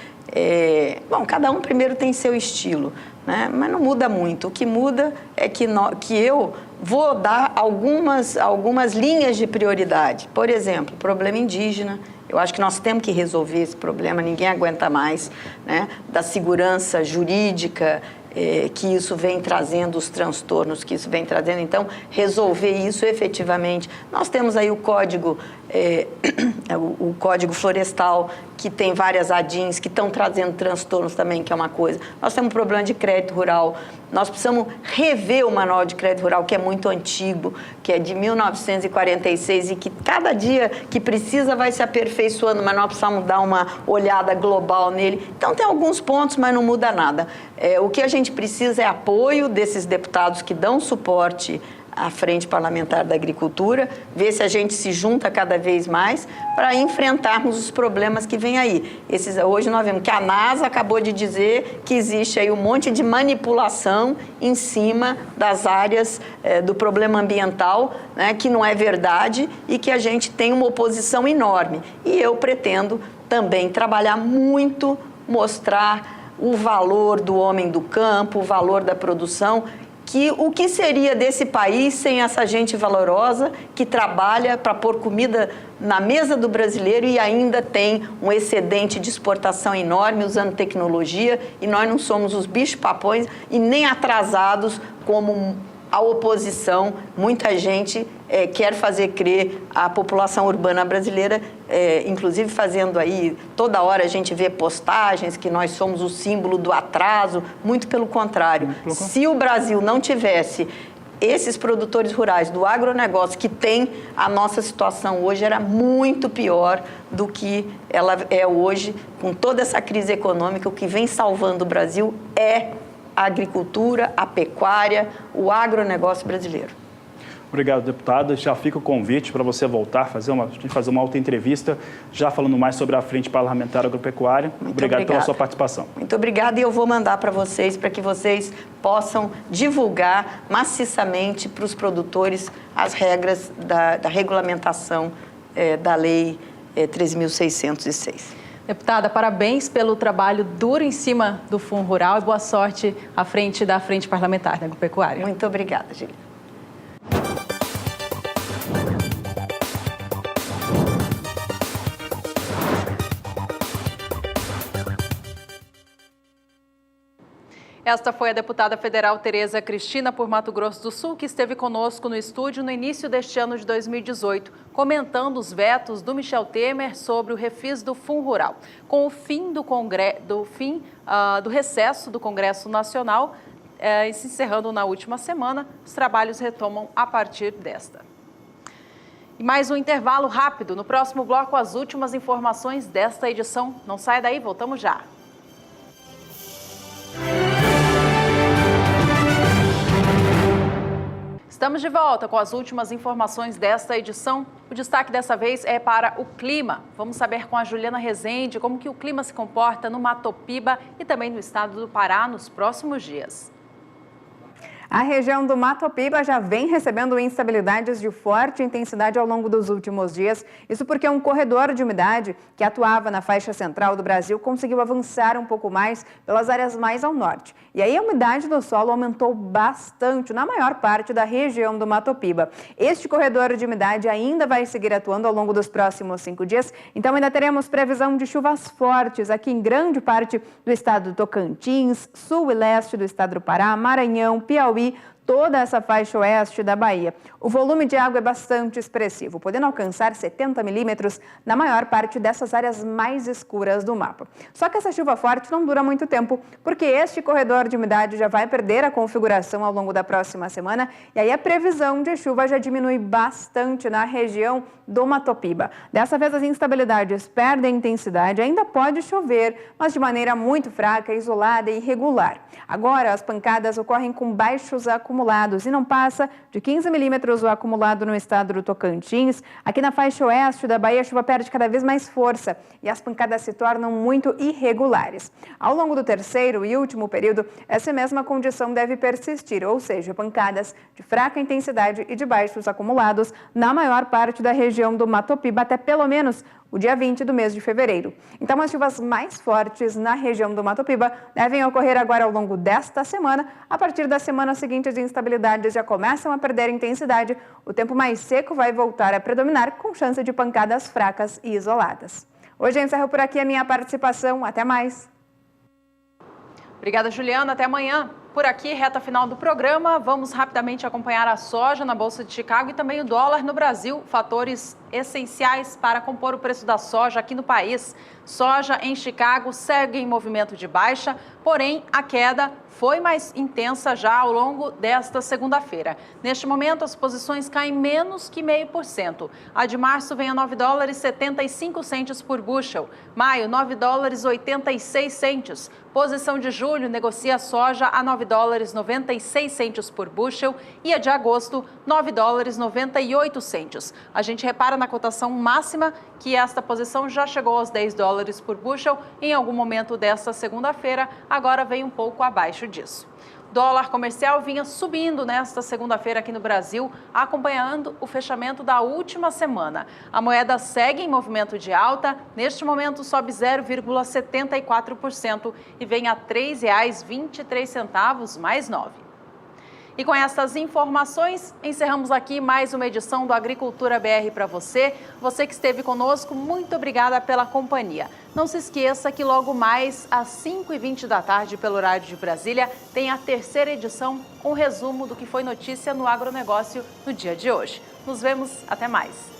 cada um primeiro tem seu estilo, né? Mas não muda muito. O que muda é que eu vou dar algumas linhas de prioridade. Por exemplo, problema indígena. Eu acho que nós temos que resolver esse problema, ninguém aguenta mais, né? Da segurança jurídica, que isso vem trazendo, os transtornos que isso vem trazendo. Então, resolver isso efetivamente. Nós temos aí o Código Florestal, que tem várias ADINs que estão trazendo transtornos também, que é uma coisa. Nós temos um problema de crédito rural. Nós precisamos rever o Manual de Crédito Rural, que é muito antigo, que é de 1946 e que cada dia que precisa vai se aperfeiçoando, mas nós precisamos dar uma olhada global nele. Então, tem alguns pontos, mas não muda nada. O que a gente precisa é apoio desses deputados que dão suporte a Frente Parlamentar da Agricultura, ver se a gente se junta cada vez mais para enfrentarmos os problemas que vêm aí. Hoje nós vemos que a NASA acabou de dizer que existe aí um monte de manipulação em cima das áreas do problema ambiental, né, que não é verdade e que a gente tem uma oposição enorme. E eu pretendo também trabalhar muito, mostrar o valor do homem do campo, o valor da produção, o que seria desse país sem essa gente valorosa que trabalha para pôr comida na mesa do brasileiro e ainda tem um excedente de exportação enorme usando tecnologia, e nós não somos os bichos-papões e nem atrasados como a oposição. Muita gente quer fazer crer a população urbana brasileira, inclusive fazendo aí, toda hora a gente vê postagens que nós somos o símbolo do atraso, muito pelo contrário. Se o Brasil não tivesse esses produtores rurais do agronegócio que tem, a nossa situação hoje era muito pior do que ela é hoje, com toda essa crise econômica. O que vem salvando o Brasil é a agricultura, a pecuária, o agronegócio brasileiro.
Obrigado, deputada. Já fica o convite para você voltar, fazer uma outra entrevista, já falando mais sobre a Frente Parlamentar Agropecuária. Obrigado pela sua participação.
Muito obrigada, e eu vou mandar para vocês, para que vocês possam divulgar maciçamente para os produtores as regras da regulamentação da Lei 3.606.
Deputada, parabéns pelo trabalho duro em cima do Fundo Rural e boa sorte à frente da Frente Parlamentar da Agropecuária.
Muito obrigada, Juliana.
Esta foi a deputada federal Tereza Cristina, por Mato Grosso do Sul, que esteve conosco no estúdio no início deste ano de 2018, comentando os vetos do Michel Temer sobre o refis do Fundo Rural. Com o fim do recesso do Congresso Nacional, se encerrando na última semana, os trabalhos retomam a partir desta. E mais um intervalo rápido. No próximo bloco, as últimas informações desta edição. Não saia daí, voltamos já. Estamos de volta com as últimas informações desta edição. O destaque dessa vez é para o clima. Vamos saber com a Juliana Rezende como que o clima se comporta no Matopiba e também no estado do Pará nos próximos dias.
A região do Matopiba já vem recebendo instabilidades de forte intensidade ao longo dos últimos dias. Isso porque um corredor de umidade que atuava na faixa central do Brasil conseguiu avançar um pouco mais pelas áreas mais ao norte. E aí a umidade do solo aumentou bastante na maior parte da região do Matopiba. Este corredor de umidade ainda vai seguir atuando ao longo dos próximos 5 dias. Então ainda teremos previsão de chuvas fortes aqui em grande parte do estado do Tocantins, sul e leste do estado do Pará, Maranhão, Piauí, toda essa faixa oeste da Bahia. O volume de água é bastante expressivo, podendo alcançar 70 milímetros na maior parte dessas áreas mais escuras do mapa. Só que essa chuva forte não dura muito tempo, porque este corredor de umidade já vai perder a configuração ao longo da próxima semana, e aí a previsão de chuva já diminui bastante na região do Matopiba. Dessa vez as instabilidades perdem intensidade, ainda pode chover, mas de maneira muito fraca, isolada e irregular. Agora as pancadas ocorrem com baixos acumulados e não passa de 15 milímetros o acumulado no estado do Tocantins. Aqui na faixa oeste da Bahia, a chuva perde cada vez mais força e as pancadas se tornam muito irregulares. Ao longo do terceiro e último período, essa mesma condição deve persistir, ou seja, pancadas de fraca intensidade e de baixos acumulados na maior parte da região do Matopiba até pelo menos o dia 20 do mês de fevereiro. Então, as chuvas mais fortes na região do Matopiba devem ocorrer agora ao longo desta semana. A partir da semana seguinte, as instabilidades já começam a perder intensidade. O tempo mais seco vai voltar a predominar, com chance de pancadas fracas e isoladas. Hoje eu encerro por aqui a minha participação. Até mais!
Obrigada, Juliana. Até amanhã. Por aqui, reta final do programa, vamos rapidamente acompanhar a soja na Bolsa de Chicago e também o dólar no Brasil, fatores essenciais para compor o preço da soja aqui no país. Soja em Chicago segue em movimento de baixa, porém a queda foi mais intensa já ao longo desta segunda-feira. Neste momento, as posições caem menos que 0,5%. A de março vem a $9,75 por bushel. Maio, $9,86. Posição de julho negocia a soja a $9,96 por bushel e a de agosto, $9,98. A gente repara na cotação máxima que esta posição já chegou aos $10 por bushel em algum momento desta segunda-feira, agora vem um pouco abaixo disso. Dólar comercial vinha subindo nesta segunda-feira aqui no Brasil, acompanhando o fechamento da última semana. A moeda segue em movimento de alta, neste momento sobe 0,74% e vem a R$ 3,23 mais 9. E com essas informações, encerramos aqui mais uma edição do Agricultura BR para você. Você que esteve conosco, muito obrigada pela companhia. Não se esqueça que logo mais às 5h20 da tarde, pelo horário de Brasília, tem a terceira edição, um resumo do que foi notícia no agronegócio no dia de hoje. Nos vemos, até mais.